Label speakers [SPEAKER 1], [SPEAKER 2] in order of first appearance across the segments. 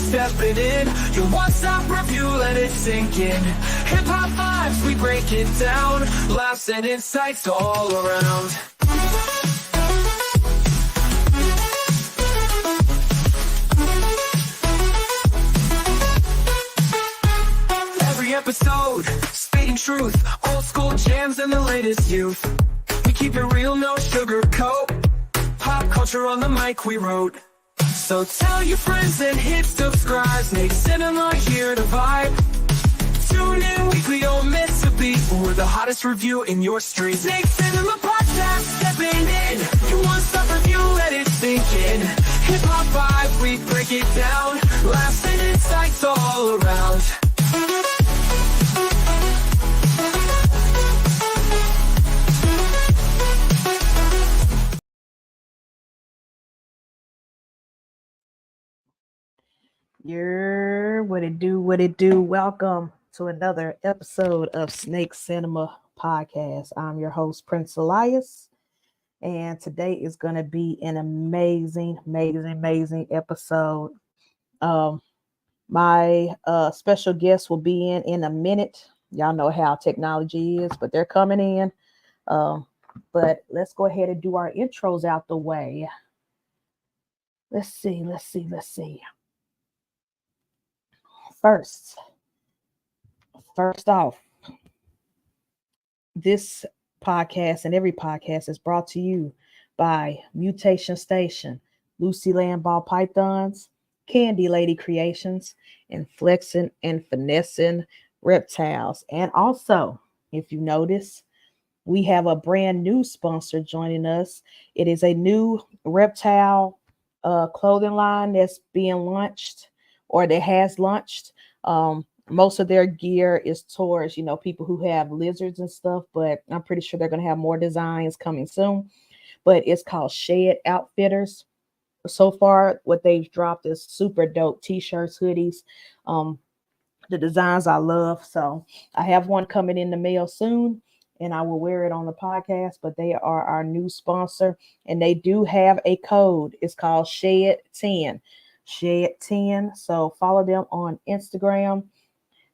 [SPEAKER 1] stepping in. Your one-stop review, let it sink in. Hip-hop vibes, we break it down. Laughs and insights all around. Every episode, spitting truth, old school jams and the latest youth. We keep it real, no sugarcoat. Pop culture on the mic we wrote. So tell your friends and hit subscribe. Snake Cinema here to vibe. Tune in weekly, don't miss a beat. We're the hottest review in your street. Snake Cinema podcast, stepping in. Your one-stop review, let it sink in. Hip-hop vibe, we break it down. Laughs and insights all around.
[SPEAKER 2] What it do? Welcome to another episode of Snake Cinema Podcast. I'm your host, Prince Elias, and today is going to be an amazing episode. My special guest will be in a minute. Y'all know how technology is, but they're coming in. But let's go ahead and do our intros out the way. Let's see. First off, this podcast and every podcast is brought to you by Mutation Station, Lucy Landball Pythons, Candy Lady Creations, and Flexin' and Finessing Reptiles. And also, if you notice, we have a brand new sponsor joining us. It is a new reptile clothing line that's being launched, or that has launched. Most of their gear is towards, people who have lizards and stuff, but I'm pretty sure they're going to have more designs coming soon. But it's called Shed Outfitters. So far, what they've dropped is super dope t-shirts, hoodies, the designs I love. So I have one coming in the mail soon, and I will wear it on the podcast, but they are our new sponsor, and they do have a code. It's called Shed10. Shed10. So follow them on Instagram,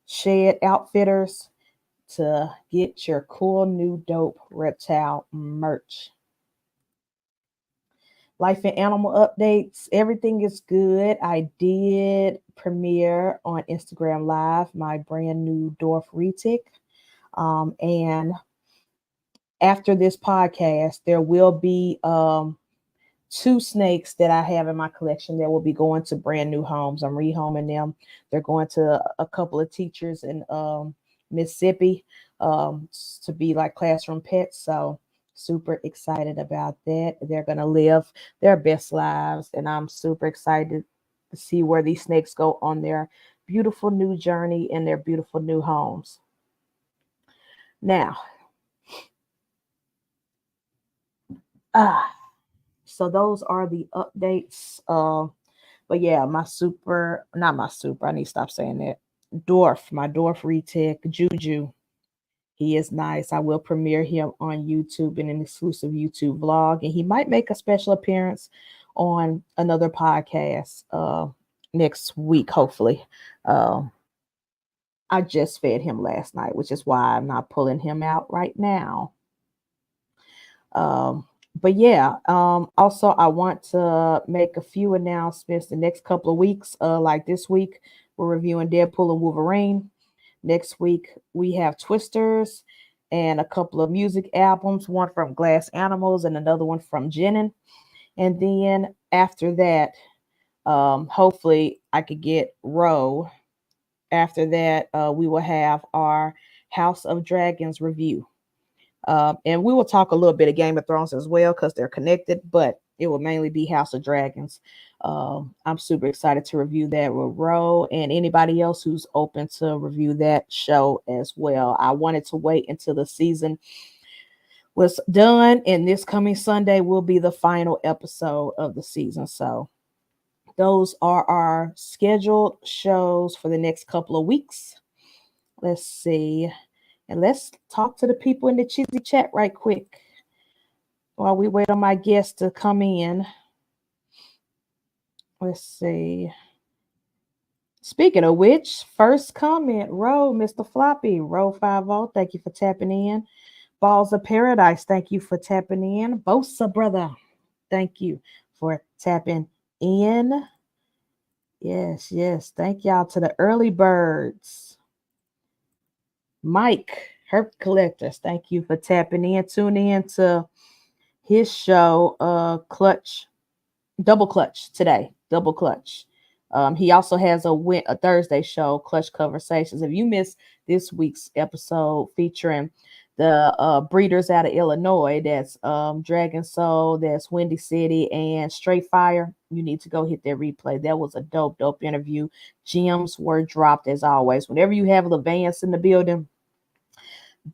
[SPEAKER 2] Shed Outfitters, to get your cool new dope reptile merch. Life and animal updates. Everything is good. I did premiere on Instagram Live my brand new dwarf retic. And after this podcast, there will be two snakes that I have in my collection that will be going to brand new homes. I'm rehoming them. They're going to a couple of teachers in Mississippi to be like classroom pets. So super excited about that. They're going to live their best lives, and I'm super excited to see where these snakes go on their beautiful new journey in their beautiful new homes. Now, so those are the updates. But yeah, I need to stop saying that. My dwarf retic, Juju. He is nice. I will premiere him on YouTube in an exclusive YouTube vlog, and he might make a special appearance on another podcast next week, hopefully. I just fed him last night, which is why I'm not pulling him out right now. But yeah, also I want to make a few announcements the next couple of weeks. Like this week, we're reviewing Deadpool and Wolverine. Next week, we have Twisters and a couple of music albums, one from Glass Animals and another one from Jenin. And then after that, hopefully I could get Roe. After that, we will have our House of Dragons review. And we will talk a little bit of Game of Thrones as well, because they're connected, but it will mainly be House of Dragons. I'm super excited to review that with Ro and anybody else who's open to review that show as well. I wanted to wait until the season was done, and this coming Sunday will be the final episode of the season. So those are our scheduled shows for the next couple of weeks. Let's see. And let's talk to the people in the Cheesy chat right quick while we wait on my guests to come in. Let's see. Speaking of which, first comment, Row, Mr. Floppy, Row 50, thank you for tapping in. Balls of Paradise, thank you for tapping in. Bosa Brother, thank you for tapping in. Yes, yes. Thank y'all to the early birds. Mike, Herp Collectors, thank you for tapping in. Tune in to his show, Clutch, Double Clutch today. Double Clutch. He also has a Thursday show, Clutch Conversations. If you missed this week's episode featuring the breeders out of Illinois, that's Dragon Soul, that's Windy City, and Straight Fire, you need to go hit that replay. That was a dope interview. Gems were dropped as always. Whenever you have Levance in the building,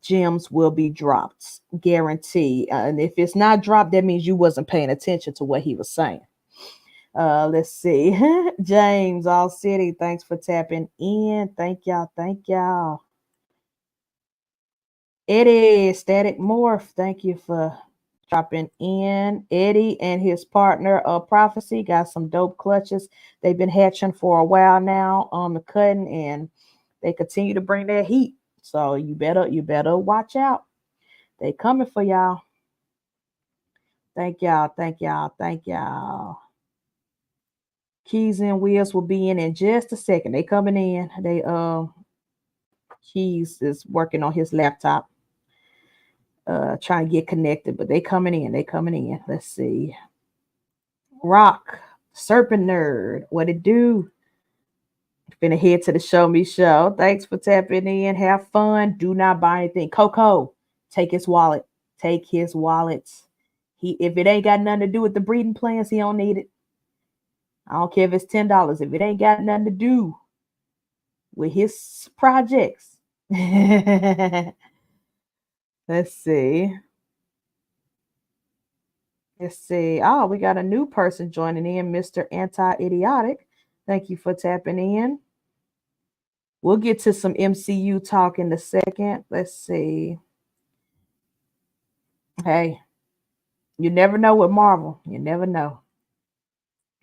[SPEAKER 2] gems will be dropped, guarantee. And if it's not dropped, that means you wasn't paying attention to what he was saying. Let's see. James, All City, thanks for tapping in. Thank y'all. Thank y'all. Eddie, Static Morph, thank you for dropping in. Eddie and his partner, Prophecy, got some dope clutches. They've been hatching for a while now on the cutting, and they continue to bring that heat. So you better watch out. They coming for y'all. Thank y'all. Thank y'all. Thank y'all. Keys and Wheels will be in just a second. They coming in. They Keys is working on his laptop, trying to get connected, but they coming in. They coming in. Let's see. Rock, Serpent Nerd, what it do? Finna head to the Show Me Show. Thanks for tapping in. Have fun. Do not buy anything. Coco, take his wallet. Take his wallet. If it ain't got nothing to do with the breeding plans, he don't need it. I don't care if it's $10. If it ain't got nothing to do with his projects. Let's see. Let's see. Oh, we got a new person joining in, Mr. Anti-Idiotic. Thank you for tapping in. We'll get to some MCU talk in a second. Let's see. Hey, you never know with Marvel. You never know.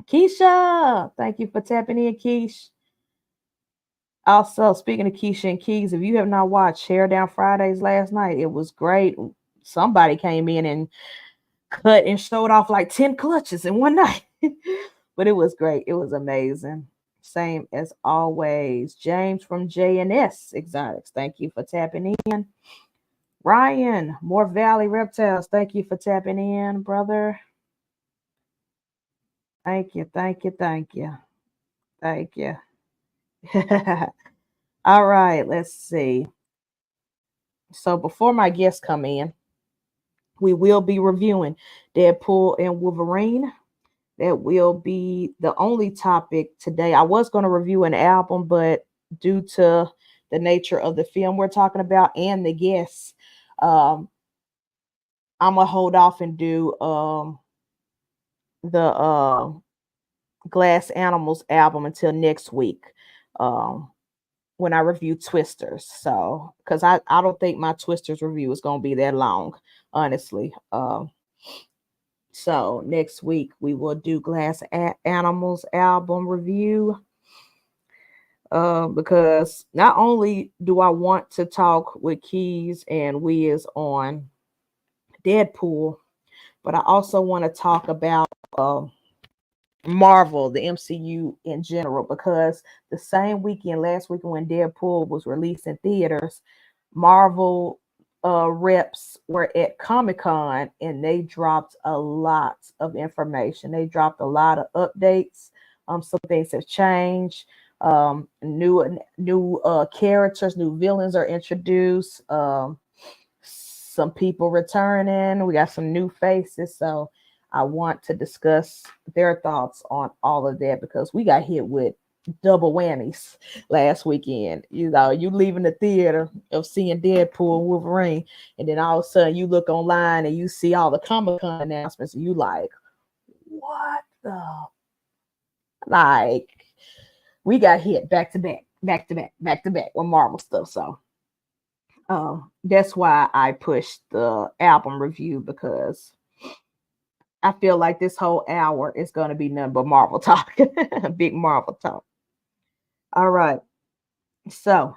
[SPEAKER 2] Keisha, thank you for tapping in, Keish. Also, speaking of Keisha and Keys, if you have not watched Hair Down Fridays last night, it was great. Somebody came in and cut and showed off like 10 clutches in one night. But it was great. It was amazing. Same as always. James from JNS Exotics, thank you for tapping in. Ryan, More Valley Reptiles, thank you for tapping in, brother. Thank you, thank you, thank you. Thank you. All right, let's see. So before my guests come in, we will be reviewing Deadpool and Wolverine. That will be the only topic today. I was going to review an album, but due to the nature of the film we're talking about and the guests, I'm going to hold off and do the Glass Animals album until next week. When I review Twisters. So, because I don't think my Twisters review is going to be that long, honestly. So next week we will do Glass Animals album review. Because not only do I want to talk with Keys and Wiz on Deadpool, but I also want to talk about Marvel, the MCU in general, because the same weekend, last weekend when Deadpool was released in theaters, Marvel reps were at Comic-Con and they dropped a lot of information. They dropped a lot of updates. Some things have changed. New characters, new villains are introduced. Some people returning. We got some new faces. So I want to discuss their thoughts on all of that because we got hit with double whammies last weekend. You know, you leaving the theater of seeing Deadpool and Wolverine, and then all of a sudden you look online and you see all the Comic-Con announcements, and you like, what the? Like, we got hit back to back with Marvel stuff. So that's why I pushed the album review, because I feel like this whole hour is going to be nothing but Marvel talk. Big Marvel talk. All right. So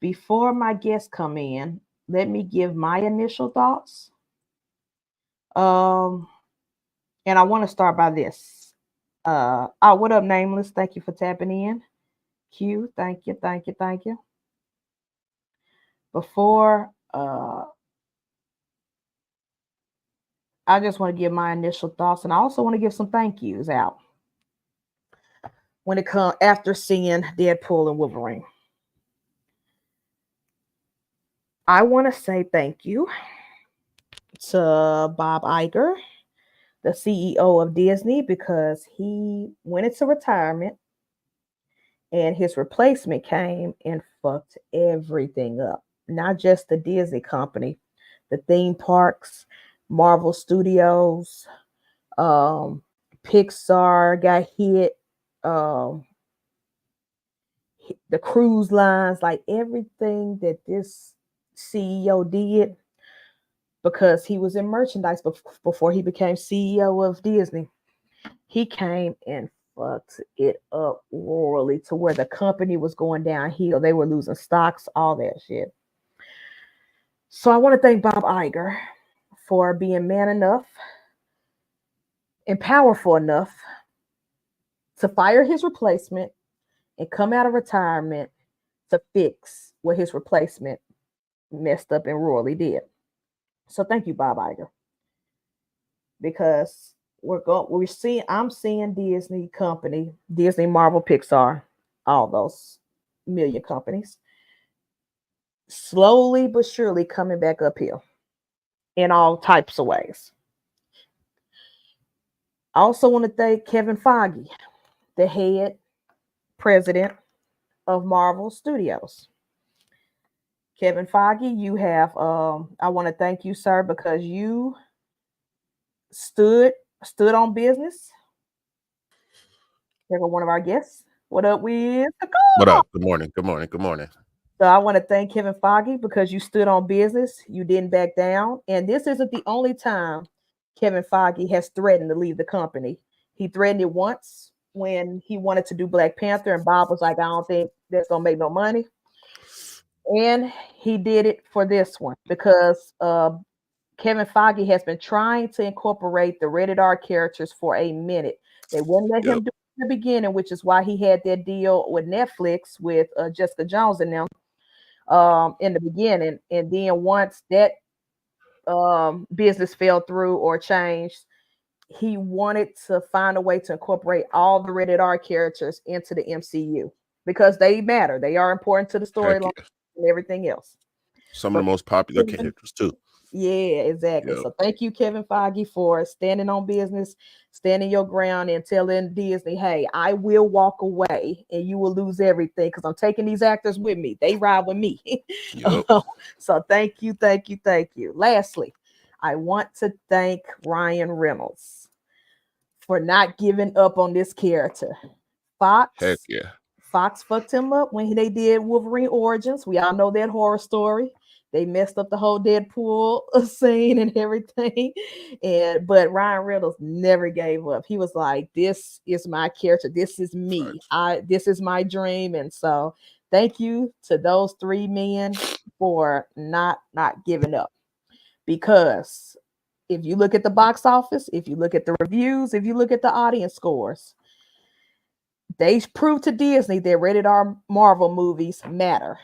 [SPEAKER 2] before my guests come in, let me give my initial thoughts. Um, and I want to start by this. What up, Nameless? Thank you for tapping in. Q, thank you, thank you, thank you. Before I just want to give my initial thoughts, and I also want to give some thank yous out when it comes after seeing Deadpool and Wolverine. I want to say thank you to Bob Iger, the CEO of Disney, because he went into retirement and his replacement came and fucked everything up. Not just the Disney company, the theme parks, Marvel Studios, um, Pixar got hit, um, the cruise lines, like everything that this CEO did because he was in merchandise before he became CEO of Disney. He came and fucked it up royally to where the company was going downhill. They were losing stocks, all that shit. So I want to thank Bob Iger for being man enough and powerful enough to fire his replacement and come out of retirement to fix what his replacement messed up and royally did. So thank you, Bob Iger, because I'm seeing Disney company, Disney, Marvel, Pixar, all those million companies, slowly but surely coming back uphill in all types of ways. I also want to thank Kevin Feige, the head president of Marvel Studios. Kevin Feige, you have I want to thank you, sir, because you stood stood on business. Here go one of our guests. What up, Wiz?
[SPEAKER 3] What up? Good morning. Good morning. Good morning.
[SPEAKER 2] So I want to thank Kevin Feige because you stood on business. You didn't back down. And this isn't the only time Kevin Feige has threatened to leave the company. He threatened it once when he wanted to do Black Panther, and Bob was like, I don't think that's gonna make no money. And he did it for this one because Kevin Feige has been trying to incorporate the rated R characters for a minute. They wouldn't let him
[SPEAKER 3] Yep.
[SPEAKER 2] do it in the beginning, which is why he had that deal with Netflix with Jessica Jones and them in the beginning. And then once that business fell through or changed, he wanted to find a way to incorporate all the rated R characters into the MCU because they matter. They are important to the
[SPEAKER 3] Heck
[SPEAKER 2] storyline
[SPEAKER 3] yeah.
[SPEAKER 2] and everything else.
[SPEAKER 3] Some of
[SPEAKER 2] But
[SPEAKER 3] the most popular characters too.
[SPEAKER 2] yeah, exactly.
[SPEAKER 3] Yep.
[SPEAKER 2] So thank you, Kevin Feige, for standing on business, standing your ground, and telling Disney, hey, I will walk away and you will lose everything because I'm taking these actors with me. They ride with me.
[SPEAKER 3] Yep.
[SPEAKER 2] So thank you, thank you, thank you. Lastly, I want to thank Ryan Reynolds for not giving up on this character.
[SPEAKER 3] Heck
[SPEAKER 2] Fox
[SPEAKER 3] yeah.
[SPEAKER 2] Fox fucked him up when they did Wolverine Origins. We all know that horror story. They messed up the whole Deadpool scene and everything. And but Ryan Reynolds never gave up. He was like, "This is my character. This is me.
[SPEAKER 3] Facts.
[SPEAKER 2] This is my dream." And so, thank you to those three men for not giving up. Because if you look at the box office, if you look at the reviews, if you look at the audience scores, they prove to Disney that rated R Marvel movies matter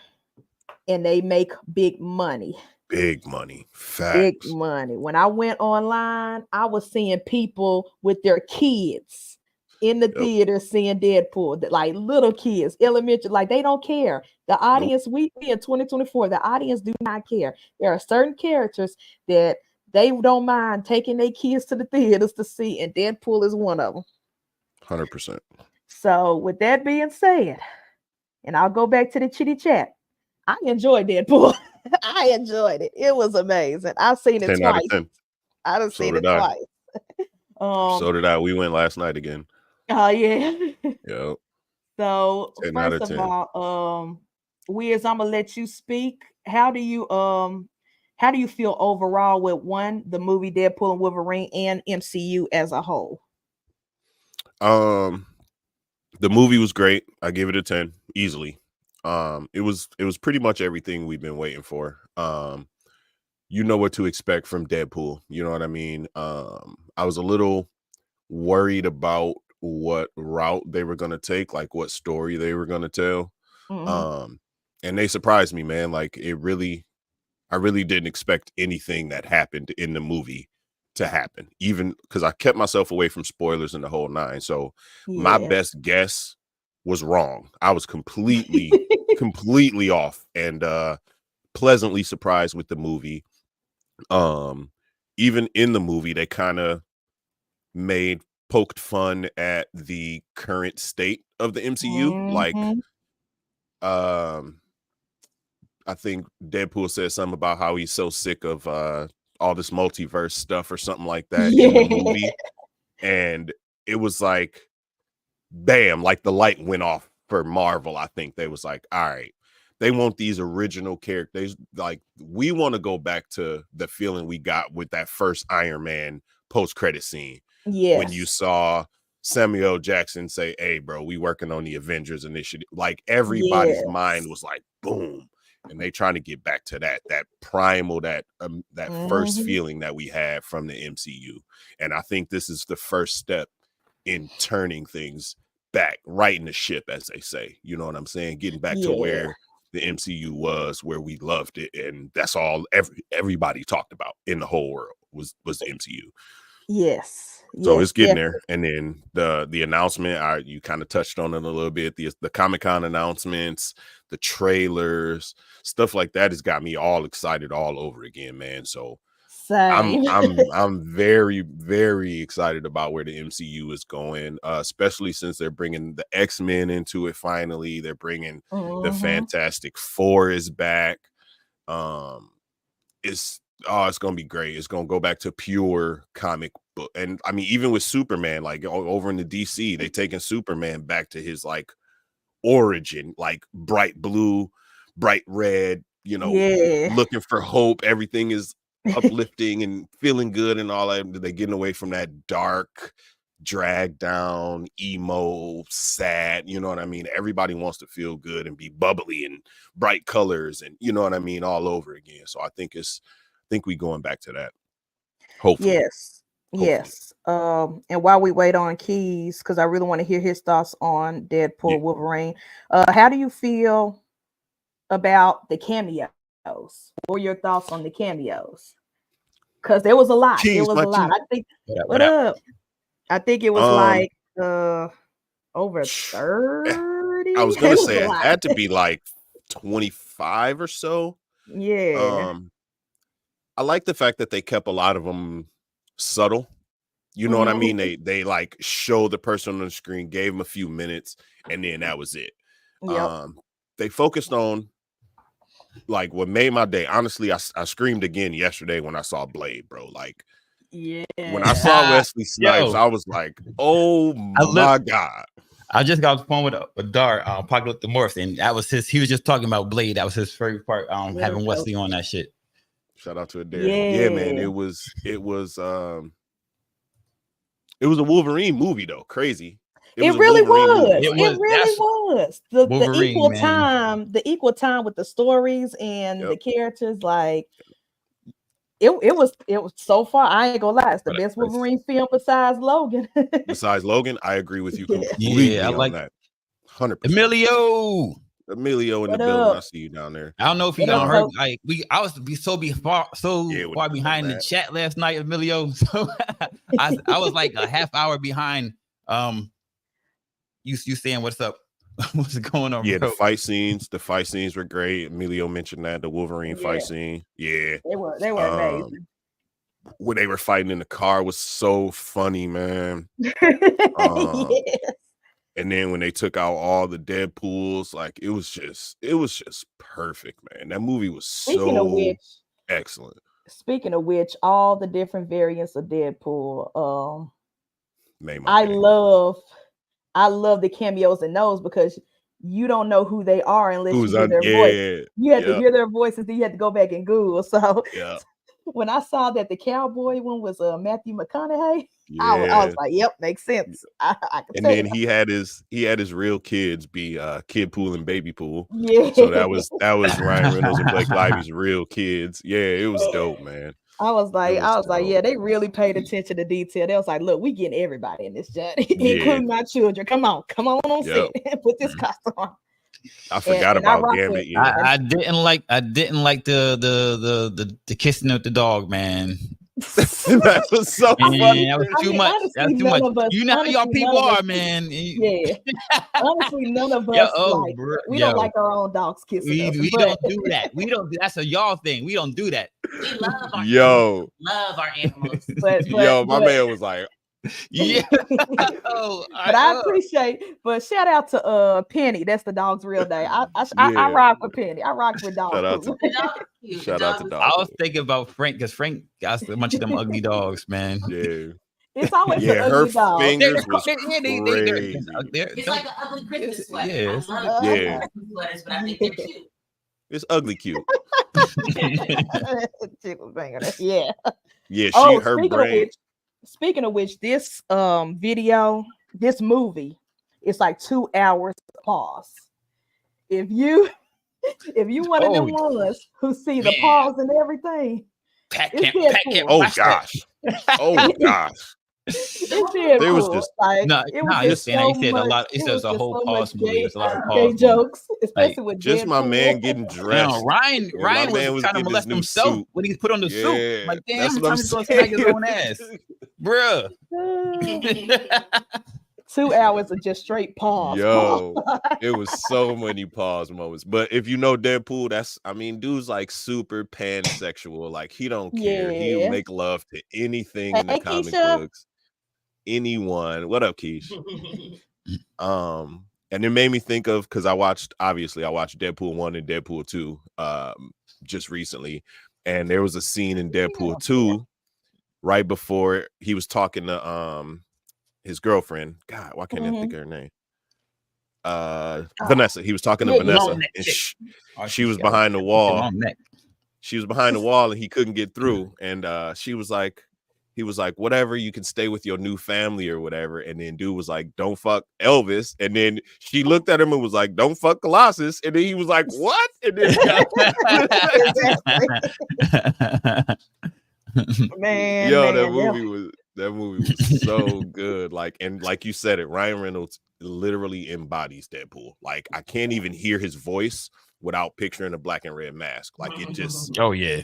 [SPEAKER 2] and they make big money.
[SPEAKER 3] Big money.
[SPEAKER 2] Big
[SPEAKER 3] Facts.
[SPEAKER 2] money. When I went online, I was seeing people with their kids in the
[SPEAKER 3] Yep.
[SPEAKER 2] theater seeing Deadpool, like little kids, elementary, like they don't care. The
[SPEAKER 3] Nope.
[SPEAKER 2] audience, we in 2024, the audience do not care. There are certain characters that they don't mind taking their kids to the theaters to see, and Deadpool is one of them.
[SPEAKER 3] 100%.
[SPEAKER 2] So, with that being said, and I'll go back to the chitty chat. I enjoyed Deadpool. I enjoyed it. It was amazing. I've seen it
[SPEAKER 3] 10 out of
[SPEAKER 2] twice.
[SPEAKER 3] 10.
[SPEAKER 2] I've
[SPEAKER 3] So
[SPEAKER 2] seen
[SPEAKER 3] did
[SPEAKER 2] it
[SPEAKER 3] I.
[SPEAKER 2] twice. Um,
[SPEAKER 3] So did I. We went last night again.
[SPEAKER 2] oh yeah.
[SPEAKER 3] Yep.
[SPEAKER 2] So
[SPEAKER 3] 10 out
[SPEAKER 2] first
[SPEAKER 3] of
[SPEAKER 2] of
[SPEAKER 3] 10.
[SPEAKER 2] all, Wiz, I'm gonna let you speak. How do you feel overall with one, the movie Deadpool and Wolverine and MCU as a whole?
[SPEAKER 3] Um, The movie was great. I give it a 10 easily. It was pretty much everything we've been waiting for. You know what to expect from Deadpool. You know what I mean? I was a little worried about what route they were gonna take, like what story they were gonna tell.
[SPEAKER 2] Mhm.
[SPEAKER 3] Um, and they surprised me, man. Like I really didn't expect anything that happened in the movie to happen, even because I kept myself away from spoilers and the whole nine. So my
[SPEAKER 2] Yeah.
[SPEAKER 3] best guess was wrong. I was completely off and pleasantly surprised with the movie. Um, Even in the movie, they kind of made poked fun at the current state of the MCU. Like,
[SPEAKER 2] Mhm.
[SPEAKER 3] um, I think Deadpool said something about how he's so sick of all this multiverse stuff or something like that in the
[SPEAKER 2] Yeah.
[SPEAKER 3] movie. And it was like, bam, like the light went off for Marvel. I think they was like, all right, they want these original characters. Like, we want to go back to the feeling we got with that first Iron Man post-credit scene when you
[SPEAKER 2] Yes.
[SPEAKER 3] saw Samuel Jackson say, hey, bro, we working on the Avengers initiative. Like, everybody's mind
[SPEAKER 2] Yes.
[SPEAKER 3] was like, boom. And they trying to get back to that primal, that first
[SPEAKER 2] Mhm.
[SPEAKER 3] feeling that we had from the MCU. And I think this is the first step in turning things back, righting the ship, as they say. You know what I'm saying? Getting back to
[SPEAKER 2] Yeah.
[SPEAKER 3] where the MCU was, where we loved it, and that's all everybody talked about in the whole world was the MCU.
[SPEAKER 2] Yes.
[SPEAKER 3] So it's
[SPEAKER 2] Yes.
[SPEAKER 3] getting
[SPEAKER 2] Definitely.
[SPEAKER 3] there. And then the announcement, you kind of touched on it a little bit. The Comic-Con announcements, the trailers, stuff like that has got me all excited all over again, man. So
[SPEAKER 2] Same.
[SPEAKER 3] I'm very, very excited about where the MCU is going, especially since they're bringing the X-Men into it finally. They're bringing the
[SPEAKER 2] Mhm.
[SPEAKER 3] Fantastic Four is back. Um, it's gonna be great. It's gonna go back to pure comic book, and I mean, even with Superman, like over in the DC, they taking Superman back to his like origin, like bright blue, bright red,
[SPEAKER 2] Yeah.
[SPEAKER 3] looking for hope. Everything is uplifting and feeling good and all that. They're getting away from that dark, drag down, emo, sad. You know what I mean? Everybody wants to feel good and be bubbly and bright colors and you know what I mean, all over again. So I think we going back to that. Hopefully.
[SPEAKER 2] Yes.
[SPEAKER 3] Hopefully.
[SPEAKER 2] Yes. And while we wait on Keys, because I really want to hear his thoughts on
[SPEAKER 3] Yeah.
[SPEAKER 2] Deadpool Wolverine. How do you feel about the cameos? What were your thoughts on the cameos? Because there was a lot. It
[SPEAKER 3] Keys,
[SPEAKER 2] was
[SPEAKER 3] my
[SPEAKER 2] a lot.
[SPEAKER 3] G.
[SPEAKER 2] I think what
[SPEAKER 4] What up?
[SPEAKER 2] up? I think it was
[SPEAKER 3] Um,
[SPEAKER 2] like over
[SPEAKER 3] I
[SPEAKER 2] 30.
[SPEAKER 3] was
[SPEAKER 2] It
[SPEAKER 3] gonna
[SPEAKER 2] was a
[SPEAKER 3] say it
[SPEAKER 2] lot.
[SPEAKER 3] had to be like 25 or so.
[SPEAKER 2] Yeah.
[SPEAKER 3] Um, I like the fact that they kept a lot of them subtle. You know what I mean?
[SPEAKER 2] Mhm.
[SPEAKER 3] They like show the person on the screen, gave them a few minutes, and then that was it.
[SPEAKER 2] Yep.
[SPEAKER 3] Um, they focused on like what made my day. Honestly, I screamed again yesterday when I saw Blade, bro. Like when I saw
[SPEAKER 2] Yeah.
[SPEAKER 3] Wesley Snipes,
[SPEAKER 4] Yo,
[SPEAKER 3] I was like, oh
[SPEAKER 4] I look.
[SPEAKER 3] my God.
[SPEAKER 4] I just got off the phone with Dart, Apocalypse Morph, and that was his. He was just talking about Blade. That was his favorite part.
[SPEAKER 2] It was
[SPEAKER 4] Having
[SPEAKER 2] dope.
[SPEAKER 4] Wesley on that shit.
[SPEAKER 3] Shout out to Adair. Yeah, man.
[SPEAKER 2] Yeah.
[SPEAKER 3] It was a Wolverine movie though. Crazy. It
[SPEAKER 2] It
[SPEAKER 3] was a
[SPEAKER 2] really
[SPEAKER 3] Wolverine movie.
[SPEAKER 2] was.
[SPEAKER 4] It
[SPEAKER 3] Like,
[SPEAKER 2] It
[SPEAKER 4] was
[SPEAKER 2] really
[SPEAKER 4] that's
[SPEAKER 2] was. The
[SPEAKER 4] Wolverine,
[SPEAKER 2] equal
[SPEAKER 4] man.
[SPEAKER 2] time, the equal time with the stories and the
[SPEAKER 3] yep.
[SPEAKER 2] characters, like it was so far. I ain't gonna lie, it's the
[SPEAKER 4] But
[SPEAKER 2] best Wolverine film besides Logan.
[SPEAKER 3] Besides Logan, I agree with you
[SPEAKER 2] Yeah.
[SPEAKER 4] yeah, I
[SPEAKER 3] completely on
[SPEAKER 4] like
[SPEAKER 3] that. 100%.
[SPEAKER 4] Emilio.
[SPEAKER 3] Emilio in the
[SPEAKER 2] What
[SPEAKER 3] building. I
[SPEAKER 2] up?
[SPEAKER 3] see you down there.
[SPEAKER 4] I don't know if he
[SPEAKER 2] What up,
[SPEAKER 4] heard.
[SPEAKER 2] Coach?
[SPEAKER 4] Like I was
[SPEAKER 3] Yeah,
[SPEAKER 4] so
[SPEAKER 3] with
[SPEAKER 4] far
[SPEAKER 3] the
[SPEAKER 4] behind the
[SPEAKER 3] map.
[SPEAKER 4] chat last night, Emilio. So I was like a half hour behind. You saying what's up? What's going on,
[SPEAKER 3] Yeah, the
[SPEAKER 4] bro?
[SPEAKER 3] fight scenes. The fight scenes were great. Emilio mentioned that the Wolverine fight
[SPEAKER 2] Yeah,
[SPEAKER 3] scene. Yeah.
[SPEAKER 2] they were
[SPEAKER 3] Um,
[SPEAKER 2] amazing.
[SPEAKER 3] when they were fighting in the car was so funny, man.
[SPEAKER 2] Yes.
[SPEAKER 3] And then when they took out all the Deadpools, like it was just perfect, man. That movie was
[SPEAKER 2] Speaking of
[SPEAKER 3] so
[SPEAKER 2] which,
[SPEAKER 3] excellent.
[SPEAKER 2] all the different variants of Deadpool.
[SPEAKER 3] Made my
[SPEAKER 2] I
[SPEAKER 3] day.
[SPEAKER 2] love I love the cameos in those because you don't know who they are unless you
[SPEAKER 3] Who's
[SPEAKER 2] hear
[SPEAKER 3] on?
[SPEAKER 2] their voice.
[SPEAKER 3] Yeah,
[SPEAKER 2] You have to
[SPEAKER 3] yeah,
[SPEAKER 2] hear their voices, then you have to go back and Google. So
[SPEAKER 3] yeah.
[SPEAKER 2] when I saw that the cowboy one was Matthew McConaughey, I
[SPEAKER 3] Yeah.
[SPEAKER 2] was like, "Yep, makes sense." I can
[SPEAKER 3] And
[SPEAKER 2] tell.
[SPEAKER 3] then he had his real kids be Kid Pool and Baby Pool.
[SPEAKER 2] Yeah.
[SPEAKER 3] So that was Ryan Reynolds and Blake Lively's real kids. Yeah, it was dope, man.
[SPEAKER 2] I was like,
[SPEAKER 3] dope.
[SPEAKER 2] yeah, they really paid attention to detail. They was like, look, we getting everybody in this job,
[SPEAKER 3] Yeah.
[SPEAKER 2] including my children. Come on
[SPEAKER 3] Yep.
[SPEAKER 2] set and put this costume on.
[SPEAKER 3] I forgot
[SPEAKER 2] and I
[SPEAKER 3] about
[SPEAKER 2] rock
[SPEAKER 3] Gambit.
[SPEAKER 2] with-
[SPEAKER 3] Yeah.
[SPEAKER 4] I didn't like the kissing with the dog, man.
[SPEAKER 3] That was so
[SPEAKER 4] Man,
[SPEAKER 3] funny.
[SPEAKER 4] that was
[SPEAKER 2] I
[SPEAKER 4] too
[SPEAKER 2] mean,
[SPEAKER 4] much.
[SPEAKER 2] honestly,
[SPEAKER 4] That was too
[SPEAKER 2] none
[SPEAKER 4] much.
[SPEAKER 2] of us-
[SPEAKER 4] You know how y'all
[SPEAKER 2] honestly,
[SPEAKER 4] people
[SPEAKER 2] none of us-
[SPEAKER 4] are, man.
[SPEAKER 2] Yeah. Honestly, none of us
[SPEAKER 4] Yo, oh,
[SPEAKER 2] like
[SPEAKER 4] bro,
[SPEAKER 2] we
[SPEAKER 4] yo.
[SPEAKER 2] don't like our own dogs kissing
[SPEAKER 4] We
[SPEAKER 2] us.
[SPEAKER 4] we
[SPEAKER 2] but-
[SPEAKER 4] don't do that. We don't. That's a y'all thing. We don't do that.
[SPEAKER 5] We love our
[SPEAKER 3] Yo,
[SPEAKER 5] love our animals.
[SPEAKER 2] but
[SPEAKER 3] yo, my man was like,
[SPEAKER 4] Yeah. Oh,
[SPEAKER 2] But I appreciate. But shout out to Penny. That's the dog's real name. I
[SPEAKER 3] Yeah.
[SPEAKER 2] rock with Penny. I rock with dog.
[SPEAKER 3] Shout out
[SPEAKER 2] food.
[SPEAKER 5] The dog is cute.
[SPEAKER 3] Shout
[SPEAKER 5] The
[SPEAKER 3] out to
[SPEAKER 5] is
[SPEAKER 3] dog.
[SPEAKER 4] I was thinking about Frank because Frank got a bunch of them ugly dogs, man.
[SPEAKER 3] yeah,
[SPEAKER 2] It's always
[SPEAKER 3] yeah,
[SPEAKER 2] an
[SPEAKER 3] her
[SPEAKER 2] ugly dog.
[SPEAKER 3] fingers was
[SPEAKER 4] they're
[SPEAKER 3] crazy.
[SPEAKER 5] It's like an ugly Christmas sweater.
[SPEAKER 4] Yeah.
[SPEAKER 5] I love
[SPEAKER 3] Yeah.
[SPEAKER 5] Christmas sweaters, but I think they're cute.
[SPEAKER 3] It's ugly cute.
[SPEAKER 2] Tickle finger. Yeah.
[SPEAKER 3] Yeah, her
[SPEAKER 2] speaking
[SPEAKER 3] brain.
[SPEAKER 2] Of which, speaking of which, this this movie, it's like 2 hours pause. If you one of them ones who see the
[SPEAKER 4] Man.
[SPEAKER 2] pause and everything,
[SPEAKER 4] Pat
[SPEAKER 2] It's
[SPEAKER 4] can't
[SPEAKER 2] Deadpool.
[SPEAKER 3] Oh
[SPEAKER 4] watch that.
[SPEAKER 3] gosh. Oh gosh.
[SPEAKER 2] it's Deadpool.
[SPEAKER 3] There was just-
[SPEAKER 2] like
[SPEAKER 4] No,
[SPEAKER 2] it
[SPEAKER 4] no,
[SPEAKER 2] was
[SPEAKER 4] I
[SPEAKER 2] just
[SPEAKER 4] understand. He
[SPEAKER 2] so
[SPEAKER 4] said a
[SPEAKER 2] much-
[SPEAKER 4] lot. He
[SPEAKER 2] it
[SPEAKER 4] says
[SPEAKER 2] was
[SPEAKER 4] a
[SPEAKER 2] just
[SPEAKER 4] whole
[SPEAKER 2] so
[SPEAKER 4] pause
[SPEAKER 2] much
[SPEAKER 4] movie.
[SPEAKER 2] gay-
[SPEAKER 4] There's a lot of
[SPEAKER 2] gay
[SPEAKER 4] pause.
[SPEAKER 2] jokes, especially with
[SPEAKER 3] Just my
[SPEAKER 2] Deadpool.
[SPEAKER 3] man getting dressed.
[SPEAKER 4] No, Ryan
[SPEAKER 3] Yeah, my man
[SPEAKER 4] was
[SPEAKER 3] was
[SPEAKER 4] trying to
[SPEAKER 3] getting
[SPEAKER 4] molest
[SPEAKER 3] his new
[SPEAKER 4] himself
[SPEAKER 3] suit.
[SPEAKER 4] when he put on the
[SPEAKER 3] Yeah,
[SPEAKER 4] suit. Like, damn,
[SPEAKER 3] that's
[SPEAKER 4] I'm
[SPEAKER 3] what
[SPEAKER 4] trying
[SPEAKER 3] I'm
[SPEAKER 4] to go smack his
[SPEAKER 3] saying.
[SPEAKER 4] own ass. Bruh.
[SPEAKER 2] 2 hours of just straight pause.
[SPEAKER 3] Yo, it was so many pause moments. But if you know Deadpool, dude's like super pansexual. Like he don't care.
[SPEAKER 2] Yeah.
[SPEAKER 3] He'll make love to anything in the
[SPEAKER 2] Hey,
[SPEAKER 3] comic
[SPEAKER 2] Keisha.
[SPEAKER 3] books. Anyone. What up, Keish? And it made me think of because I watched Deadpool 1 and Deadpool 2 just recently. And there was a scene in Deadpool 2 right before he was talking to his girlfriend. God, why can't I think of her name? Vanessa. He was talking to
[SPEAKER 2] Yeah,
[SPEAKER 3] Vanessa.
[SPEAKER 4] long neck
[SPEAKER 3] And
[SPEAKER 4] chick.
[SPEAKER 3] she was behind the wall.
[SPEAKER 4] Long neck.
[SPEAKER 3] She was behind the wall and he couldn't get through. And he was like, whatever, you can stay with your new family or whatever. And then dude was like, don't fuck Elvis. And then she looked at him and was like, don't fuck Colossus. And then he was like, what? And then
[SPEAKER 2] Man,
[SPEAKER 3] yo,
[SPEAKER 2] man,
[SPEAKER 3] that movie was so good. Like, and like you said it, Ryan Reynolds literally embodies Deadpool. Like, I can't even hear his voice without picturing a black and red mask. Like, it just,
[SPEAKER 4] Oh yeah.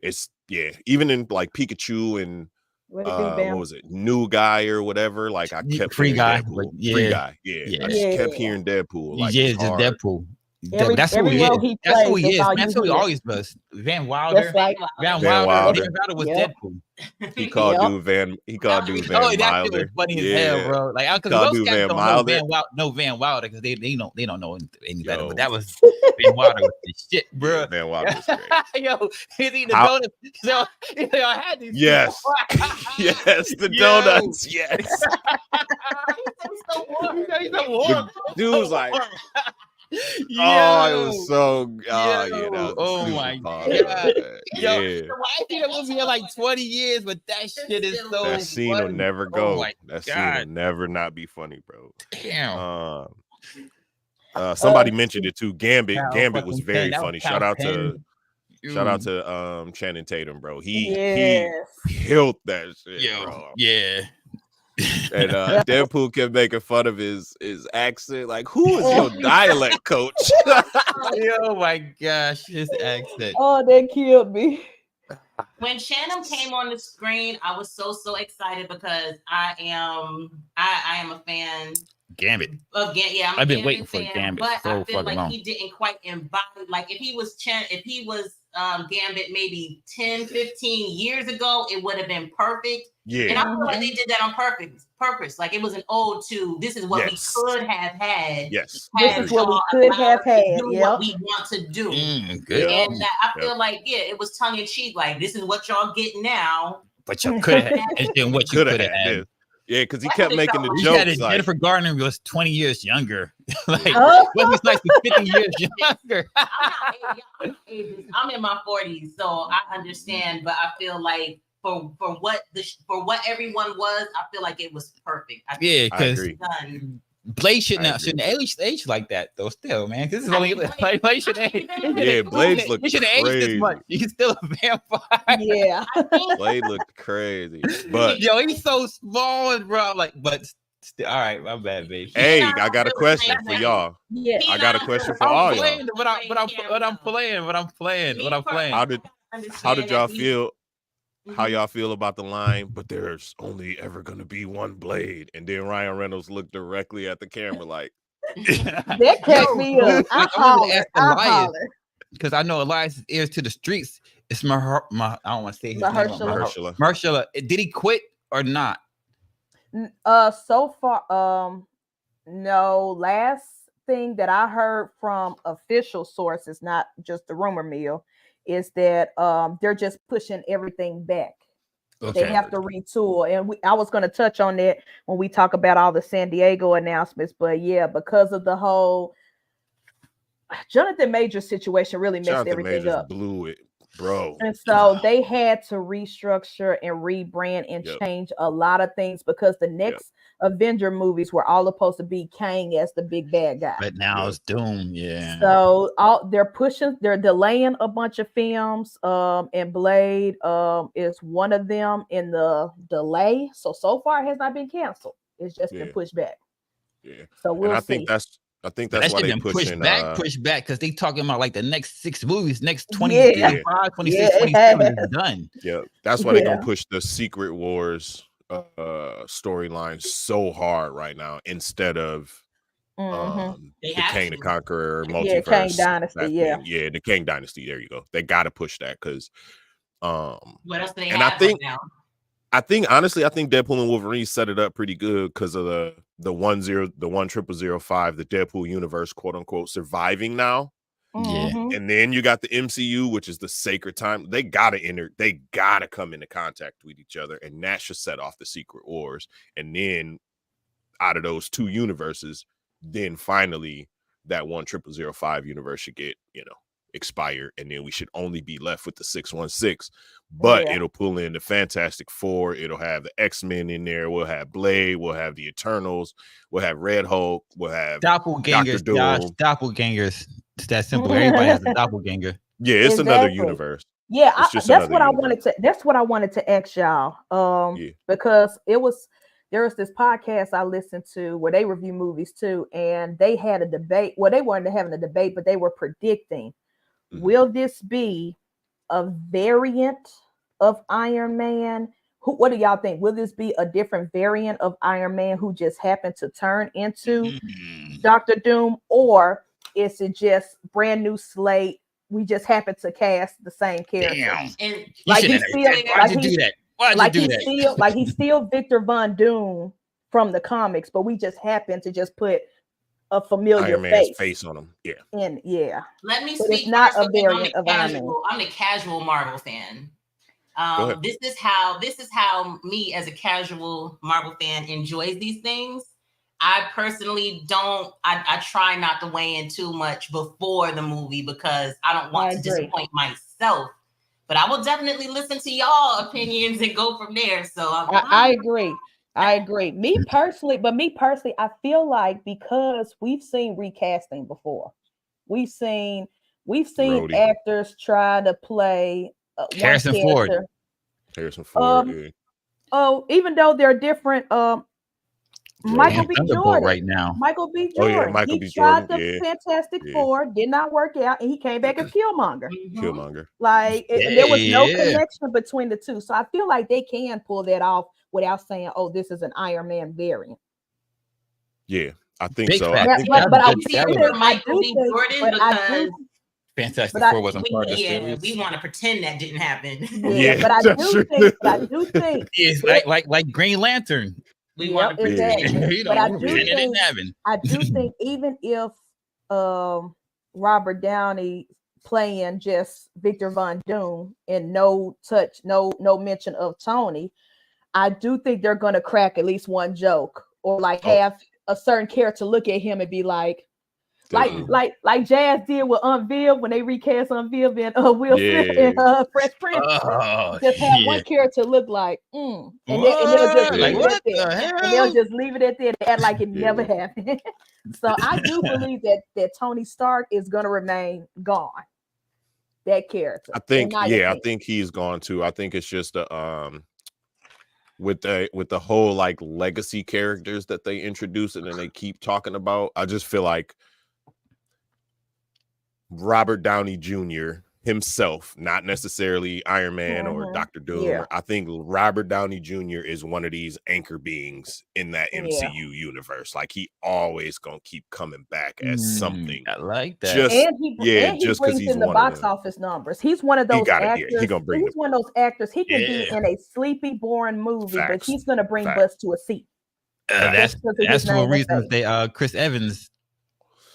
[SPEAKER 3] it's even in like Pikachu and
[SPEAKER 2] What it do,
[SPEAKER 3] what
[SPEAKER 2] Bam?
[SPEAKER 3] was it, New Guy or whatever, like I kept
[SPEAKER 4] Free
[SPEAKER 3] hearing
[SPEAKER 4] Guy,
[SPEAKER 3] Deadpool.
[SPEAKER 4] like, yeah.
[SPEAKER 3] Free Guy, yeah.
[SPEAKER 4] Yeah.
[SPEAKER 3] I just kept
[SPEAKER 2] Yeah.
[SPEAKER 3] hearing Deadpool. Like,
[SPEAKER 4] yeah,
[SPEAKER 3] it's
[SPEAKER 4] just
[SPEAKER 3] hard.
[SPEAKER 4] Deadpool.
[SPEAKER 2] Every-
[SPEAKER 4] That's who
[SPEAKER 2] every
[SPEAKER 4] he is.
[SPEAKER 2] role he
[SPEAKER 4] That's who
[SPEAKER 2] plays,
[SPEAKER 4] he is.
[SPEAKER 2] that's all
[SPEAKER 4] That's
[SPEAKER 2] you
[SPEAKER 4] who he
[SPEAKER 2] hear.
[SPEAKER 4] always was. Van Wilder.
[SPEAKER 2] That's right.
[SPEAKER 4] Van
[SPEAKER 3] Van
[SPEAKER 4] Wilder.
[SPEAKER 3] Wilder.
[SPEAKER 4] Van Wilder was
[SPEAKER 2] Yep.
[SPEAKER 4] Deadpool.
[SPEAKER 3] He called
[SPEAKER 2] Yep.
[SPEAKER 3] dude Van
[SPEAKER 4] Oh,
[SPEAKER 3] Van
[SPEAKER 4] that shit was
[SPEAKER 3] Wilder.
[SPEAKER 4] funny as
[SPEAKER 3] Yeah.
[SPEAKER 4] hell, bro. Like, because
[SPEAKER 3] Called
[SPEAKER 4] most
[SPEAKER 3] dude
[SPEAKER 4] guys
[SPEAKER 3] Van
[SPEAKER 4] don't
[SPEAKER 3] Wilder.
[SPEAKER 4] know Van Wilder because they don't know any better.
[SPEAKER 3] Yo.
[SPEAKER 4] But that was Van Wilder with the shit, bro.
[SPEAKER 3] Van Wilder was great.
[SPEAKER 4] Yo, he's eating the
[SPEAKER 3] How-
[SPEAKER 4] donuts. So, I had these.
[SPEAKER 3] Yes. Yes, the
[SPEAKER 4] Yo.
[SPEAKER 3] donuts. Yes.
[SPEAKER 5] He's so warm.
[SPEAKER 4] He's so warm.
[SPEAKER 3] Dude was like,
[SPEAKER 4] Yo.
[SPEAKER 3] oh, it was so. Oh, yeah.
[SPEAKER 4] Yo.
[SPEAKER 3] That was
[SPEAKER 4] Oh,
[SPEAKER 3] super
[SPEAKER 4] my
[SPEAKER 3] pause,
[SPEAKER 4] God.
[SPEAKER 3] bro.
[SPEAKER 4] Yo,
[SPEAKER 3] Yeah.
[SPEAKER 4] I think that movie in like 20 years, but that shit is so
[SPEAKER 3] That scene will
[SPEAKER 4] funny.
[SPEAKER 3] never
[SPEAKER 4] Oh
[SPEAKER 3] go.
[SPEAKER 4] my
[SPEAKER 3] That scene will
[SPEAKER 4] God.
[SPEAKER 3] never not be funny, bro.
[SPEAKER 4] Damn.
[SPEAKER 3] Somebody mentioned it too. Gambit
[SPEAKER 4] Cal
[SPEAKER 3] was
[SPEAKER 4] fucking
[SPEAKER 3] very
[SPEAKER 4] Penn. That was
[SPEAKER 3] funny.
[SPEAKER 4] Cal
[SPEAKER 3] Shout out
[SPEAKER 4] Penn.
[SPEAKER 3] to Channing Tatum, bro. He
[SPEAKER 2] Yes.
[SPEAKER 3] killed that shit,
[SPEAKER 4] Yo,
[SPEAKER 3] bro.
[SPEAKER 4] yeah.
[SPEAKER 3] And Deadpool kept making fun of his accent. Like, who is your dialect coach?
[SPEAKER 4] Oh my gosh, his accent.
[SPEAKER 2] Oh, that killed me.
[SPEAKER 5] When Shannon came on the screen, I was so excited because I am a fan
[SPEAKER 4] Gambit.
[SPEAKER 5] of Gambit. Yeah, I'm a
[SPEAKER 4] I've been
[SPEAKER 5] Gambit
[SPEAKER 4] waiting for
[SPEAKER 5] fan,
[SPEAKER 4] Gambit
[SPEAKER 5] but
[SPEAKER 4] so
[SPEAKER 5] I feel
[SPEAKER 4] fucking
[SPEAKER 5] like
[SPEAKER 4] long.
[SPEAKER 5] he didn't quite embody. Like if he was Gambit maybe 10, 15 years ago, it would have been perfect. And
[SPEAKER 3] Yeah.
[SPEAKER 5] I feel like they did that on purpose. Like it was an ode to this is what
[SPEAKER 3] Yes.
[SPEAKER 5] we could have had.
[SPEAKER 3] Yes.
[SPEAKER 2] This
[SPEAKER 5] had
[SPEAKER 2] is what we
[SPEAKER 5] y'all
[SPEAKER 2] could
[SPEAKER 5] allowed
[SPEAKER 2] have
[SPEAKER 5] to
[SPEAKER 2] had,
[SPEAKER 5] do
[SPEAKER 2] yep.
[SPEAKER 5] what we want to do.
[SPEAKER 4] Good.
[SPEAKER 3] Yeah.
[SPEAKER 5] And I feel like, it was tongue in cheek. Like, this is what y'all get now.
[SPEAKER 4] But you could have and then what you
[SPEAKER 3] Could
[SPEAKER 4] could
[SPEAKER 3] have
[SPEAKER 4] have
[SPEAKER 3] had
[SPEAKER 4] had.
[SPEAKER 3] this. Yeah, because he
[SPEAKER 5] That's
[SPEAKER 3] kept
[SPEAKER 5] what they
[SPEAKER 3] making
[SPEAKER 5] felt
[SPEAKER 3] the
[SPEAKER 5] like.
[SPEAKER 4] You had
[SPEAKER 3] jokes like,
[SPEAKER 4] Jennifer Garner was 20 years younger. Like
[SPEAKER 2] Oh.
[SPEAKER 4] Wesley Snipes is 50 years younger.
[SPEAKER 5] I'm in my 40s, so I understand. But I feel like for what everyone was, I feel like it was perfect.
[SPEAKER 4] Yeah,
[SPEAKER 3] I
[SPEAKER 4] because
[SPEAKER 3] agree.
[SPEAKER 4] Blade shouldn't age like that though. Still, man, this is only like Blade should age.
[SPEAKER 3] Yeah, Blades look
[SPEAKER 4] You shouldn't age this much.
[SPEAKER 3] crazy.
[SPEAKER 4] He's still a vampire.
[SPEAKER 2] Yeah.
[SPEAKER 3] Blade looked crazy, but
[SPEAKER 4] Yo, he's so small, bro. Like, but still, all right, my bad, babe.
[SPEAKER 3] hey, I got a question for y'all.
[SPEAKER 2] Yeah.
[SPEAKER 3] I got a question for all
[SPEAKER 4] I'm
[SPEAKER 3] y'all.
[SPEAKER 4] playing, but I'm playing.
[SPEAKER 3] How did y'all feel? How y'all feel about the line? But there's only ever gonna be one Blade, and then Ryan Reynolds looked directly at the camera like,
[SPEAKER 2] That cracked me up. I
[SPEAKER 4] Like, I wanted to
[SPEAKER 2] holler.
[SPEAKER 4] ask
[SPEAKER 2] I
[SPEAKER 4] Elias,
[SPEAKER 2] holler.
[SPEAKER 4] because I know Elias' ears to the streets. It's my I don't want to say his name.
[SPEAKER 2] Mahershala.
[SPEAKER 3] Mahershala.
[SPEAKER 4] Did he quit or not?
[SPEAKER 2] So far, no. Last thing that I heard from official sources, not just the rumor mill, is that they're just pushing everything back.
[SPEAKER 4] Okay.
[SPEAKER 2] They have to retool, and I was going to touch on that when we talk about all the San Diego announcements. But yeah, because of the whole Jonathan Majors situation, really messed
[SPEAKER 3] Jonathan
[SPEAKER 2] everything
[SPEAKER 3] Majors
[SPEAKER 2] up.
[SPEAKER 3] blew it, bro.
[SPEAKER 2] And so they had to restructure and rebrand and change a lot of things because the next Avenger movies were all supposed to be Kang as the big bad guy.
[SPEAKER 4] But now it's Doom, yeah.
[SPEAKER 2] So they're delaying a bunch of films. And Blade is one of them in the delay. So far it has not been canceled. It's just been pushed back.
[SPEAKER 3] Yeah.
[SPEAKER 2] So we'll
[SPEAKER 3] and
[SPEAKER 2] see.
[SPEAKER 3] I think that's why they pushing
[SPEAKER 4] push back because they talking about like the next 6 movies, next 20, 25, 26, 27 is done.
[SPEAKER 3] Yeah, that's why they're gonna push the Secret Wars storyline so hard right now instead of the Kang the Conqueror multiverse.
[SPEAKER 2] Kang Dynasty,
[SPEAKER 3] the Kang Dynasty. There you go. They gotta push that because
[SPEAKER 5] what else do they
[SPEAKER 3] and
[SPEAKER 5] have right now?
[SPEAKER 3] I think honestly, I think Deadpool and Wolverine set it up pretty good because of the 10005, the Deadpool universe, quote unquote, surviving now.
[SPEAKER 4] Yeah.
[SPEAKER 3] And then you got the MCU, which is the sacred time. They gotta come into contact with each other, and that should set off the Secret Wars. And then out of those 2 universes, then finally that 10005 universe should get, expired, and then we should only be left with the 616. But it'll pull in the Fantastic Four, it'll have the X-Men in there, we'll have Blade, we'll have the Eternals, we'll have Red Hulk, we'll have
[SPEAKER 4] doppelgangers, Josh, doppelgangers. It's that simple. Everybody has a doppelganger.
[SPEAKER 3] Yeah, it's another universe.
[SPEAKER 2] Yeah, that's what I wanted to ask y'all. Because there was this podcast I listened to where they review movies too, and they had a debate. Well, they weren't having a debate, but they were predicting, will this be a variant of Iron Man? What do y'all think? Will this be a different variant of Iron Man who just happened to turn into Dr. Doom, or is it just brand new slate? We just happen to cast the same character.
[SPEAKER 4] Damn.
[SPEAKER 5] And
[SPEAKER 4] why'd you do that?
[SPEAKER 2] He's still Victor Von Doom from the comics, but we just happen to just put a familiar
[SPEAKER 3] Iron Man's face on him. Yeah.
[SPEAKER 2] And
[SPEAKER 5] let me
[SPEAKER 2] but
[SPEAKER 5] speak.
[SPEAKER 2] It's not a variant of Iron Man.
[SPEAKER 5] I'm a casual Marvel fan. This is how me as a casual Marvel fan enjoys these things. I personally don't. I try not to weigh in too much before the movie because I don't want to disappoint myself. But I will definitely listen to y'all opinions and go from there. So
[SPEAKER 2] I agree. I agree. Me personally, I feel like because we've seen recasting before, we've seen
[SPEAKER 3] Brody.
[SPEAKER 2] actors try to play
[SPEAKER 4] Harrison Ford.
[SPEAKER 2] Even though they're different. Michael B. Jordan
[SPEAKER 4] right now.
[SPEAKER 2] Michael B. Jordan. He tried the Fantastic Four, did not work out, and he came back as Killmonger. There was no connection between the two. So I feel like they can pull that off without saying, "Oh, this is an Iron Man variant."
[SPEAKER 3] Yeah, I think so.
[SPEAKER 4] Fantastic Four wasn't part of the series.
[SPEAKER 5] We want to pretend that didn't happen.
[SPEAKER 2] But I do think
[SPEAKER 4] it's like Green Lantern.
[SPEAKER 5] We want to pretend.
[SPEAKER 2] I do think even if Robert Downey playing just Victor Von Doom and no mention of Tony, I do think they're gonna crack at least one joke or like have a certain character look at him and be like
[SPEAKER 3] Definitely.
[SPEAKER 2] like Jazz did with Aunt Viv when they recast Aunt Viv and Will Smith
[SPEAKER 3] Yeah.
[SPEAKER 2] and Fresh Prince.
[SPEAKER 4] Oh,
[SPEAKER 2] Just have
[SPEAKER 4] yeah.
[SPEAKER 2] one character look like, and they'll just
[SPEAKER 4] What? Like,
[SPEAKER 2] leave it at
[SPEAKER 4] what the
[SPEAKER 2] that. And they'll
[SPEAKER 4] hell?
[SPEAKER 2] just leave it at that and act like it never
[SPEAKER 3] Yeah.
[SPEAKER 2] happened. So I do believe that Tony Stark is gonna remain gone. That character.
[SPEAKER 3] I think,
[SPEAKER 2] in my
[SPEAKER 3] I
[SPEAKER 2] opinion.
[SPEAKER 3] think he's gone too. I think it's just with the whole like legacy characters that they introduce and then they keep talking about. I just feel like Robert Downey Jr. himself, not necessarily Iron Man or Dr. Doom.
[SPEAKER 2] Yeah.
[SPEAKER 3] I think Robert Downey Jr. is one of these anchor beings in that
[SPEAKER 2] Yeah.
[SPEAKER 3] MCU universe. Like he always gonna keep coming back as something.
[SPEAKER 4] I like that.
[SPEAKER 3] Just
[SPEAKER 2] And he
[SPEAKER 3] just because
[SPEAKER 2] brings
[SPEAKER 3] he's
[SPEAKER 2] in the
[SPEAKER 3] one of
[SPEAKER 2] box
[SPEAKER 3] them.
[SPEAKER 2] office numbers. He's one of those actors.
[SPEAKER 3] He gonna bring
[SPEAKER 2] He's one of those actors. He can be
[SPEAKER 4] Yeah.
[SPEAKER 2] in a sleepy, boring movie, but
[SPEAKER 3] Facts.
[SPEAKER 2] he's gonna bring
[SPEAKER 3] Facts.
[SPEAKER 2] butts to a seat.
[SPEAKER 4] That's
[SPEAKER 2] Just because of his
[SPEAKER 4] one
[SPEAKER 2] name and
[SPEAKER 4] reason
[SPEAKER 2] face.
[SPEAKER 4] they Chris Evans.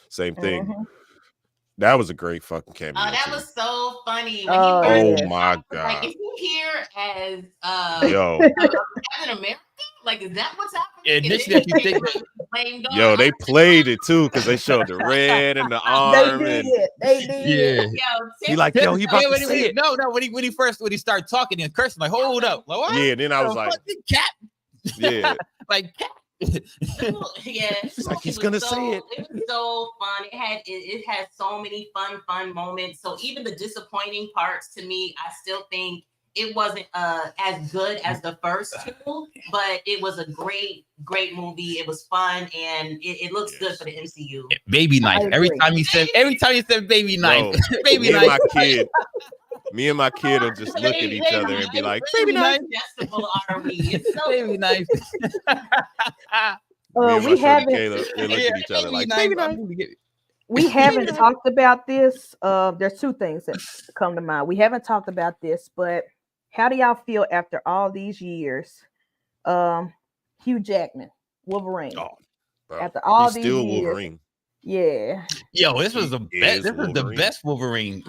[SPEAKER 3] Same thing.
[SPEAKER 2] Mhm.
[SPEAKER 3] That was a great fucking cameo.
[SPEAKER 5] Oh, that
[SPEAKER 3] too.
[SPEAKER 5] was so funny. When
[SPEAKER 2] Oh,
[SPEAKER 5] he first
[SPEAKER 3] Oh
[SPEAKER 2] yeah.
[SPEAKER 3] my
[SPEAKER 5] like,
[SPEAKER 3] god.
[SPEAKER 5] is he here as
[SPEAKER 3] Yo,
[SPEAKER 5] Captain America? Like, is that what's happening?
[SPEAKER 4] Initially, if you think
[SPEAKER 5] Blamed on-
[SPEAKER 3] yo, they played it too because they showed the red and the
[SPEAKER 2] They
[SPEAKER 3] arm
[SPEAKER 2] did.
[SPEAKER 3] and
[SPEAKER 2] They did.
[SPEAKER 4] yeah.
[SPEAKER 5] Yo,
[SPEAKER 3] he like, yo, he about
[SPEAKER 4] Yeah,
[SPEAKER 3] to say it.
[SPEAKER 4] No, when he started talking and cursing, like, hold up, like, what?
[SPEAKER 3] Yeah, then I was
[SPEAKER 4] The
[SPEAKER 3] like,
[SPEAKER 4] fucking cat,
[SPEAKER 3] yeah,
[SPEAKER 4] like cat.
[SPEAKER 5] yeah,
[SPEAKER 3] It's like he's
[SPEAKER 5] was
[SPEAKER 3] gonna
[SPEAKER 5] so,
[SPEAKER 3] say it.
[SPEAKER 5] It was so fun. It had so many fun moments. So even the disappointing parts, to me, I still think it wasn't as good as the first two, but it was a great movie. It was fun and it looks good for the MCU.
[SPEAKER 4] Baby knife.
[SPEAKER 2] I
[SPEAKER 4] Every
[SPEAKER 2] agree.
[SPEAKER 4] time he said baby knife,
[SPEAKER 3] Yo,
[SPEAKER 4] baby
[SPEAKER 3] me and
[SPEAKER 4] knife.
[SPEAKER 3] my kid, me and my kid will just look at each other and be like,
[SPEAKER 4] baby knife,
[SPEAKER 5] Digestible are we? It's so
[SPEAKER 4] baby knife.
[SPEAKER 3] me and my
[SPEAKER 2] We
[SPEAKER 3] shorty
[SPEAKER 2] haven't
[SPEAKER 3] Kayla, we look at each other like,
[SPEAKER 4] baby
[SPEAKER 3] baby knife.
[SPEAKER 2] we haven't talked about this. There's two things that come to mind. We haven't talked about this, but how do y'all feel after all these years? Hugh Jackman, Wolverine.
[SPEAKER 3] Oh, bro,
[SPEAKER 2] After all
[SPEAKER 3] he's
[SPEAKER 2] these
[SPEAKER 3] still
[SPEAKER 2] years.
[SPEAKER 3] Wolverine.
[SPEAKER 2] Yeah.
[SPEAKER 4] Yo, this was the
[SPEAKER 3] He
[SPEAKER 4] best.
[SPEAKER 3] is
[SPEAKER 4] This was the
[SPEAKER 3] Wolverine.
[SPEAKER 4] best Wolverine.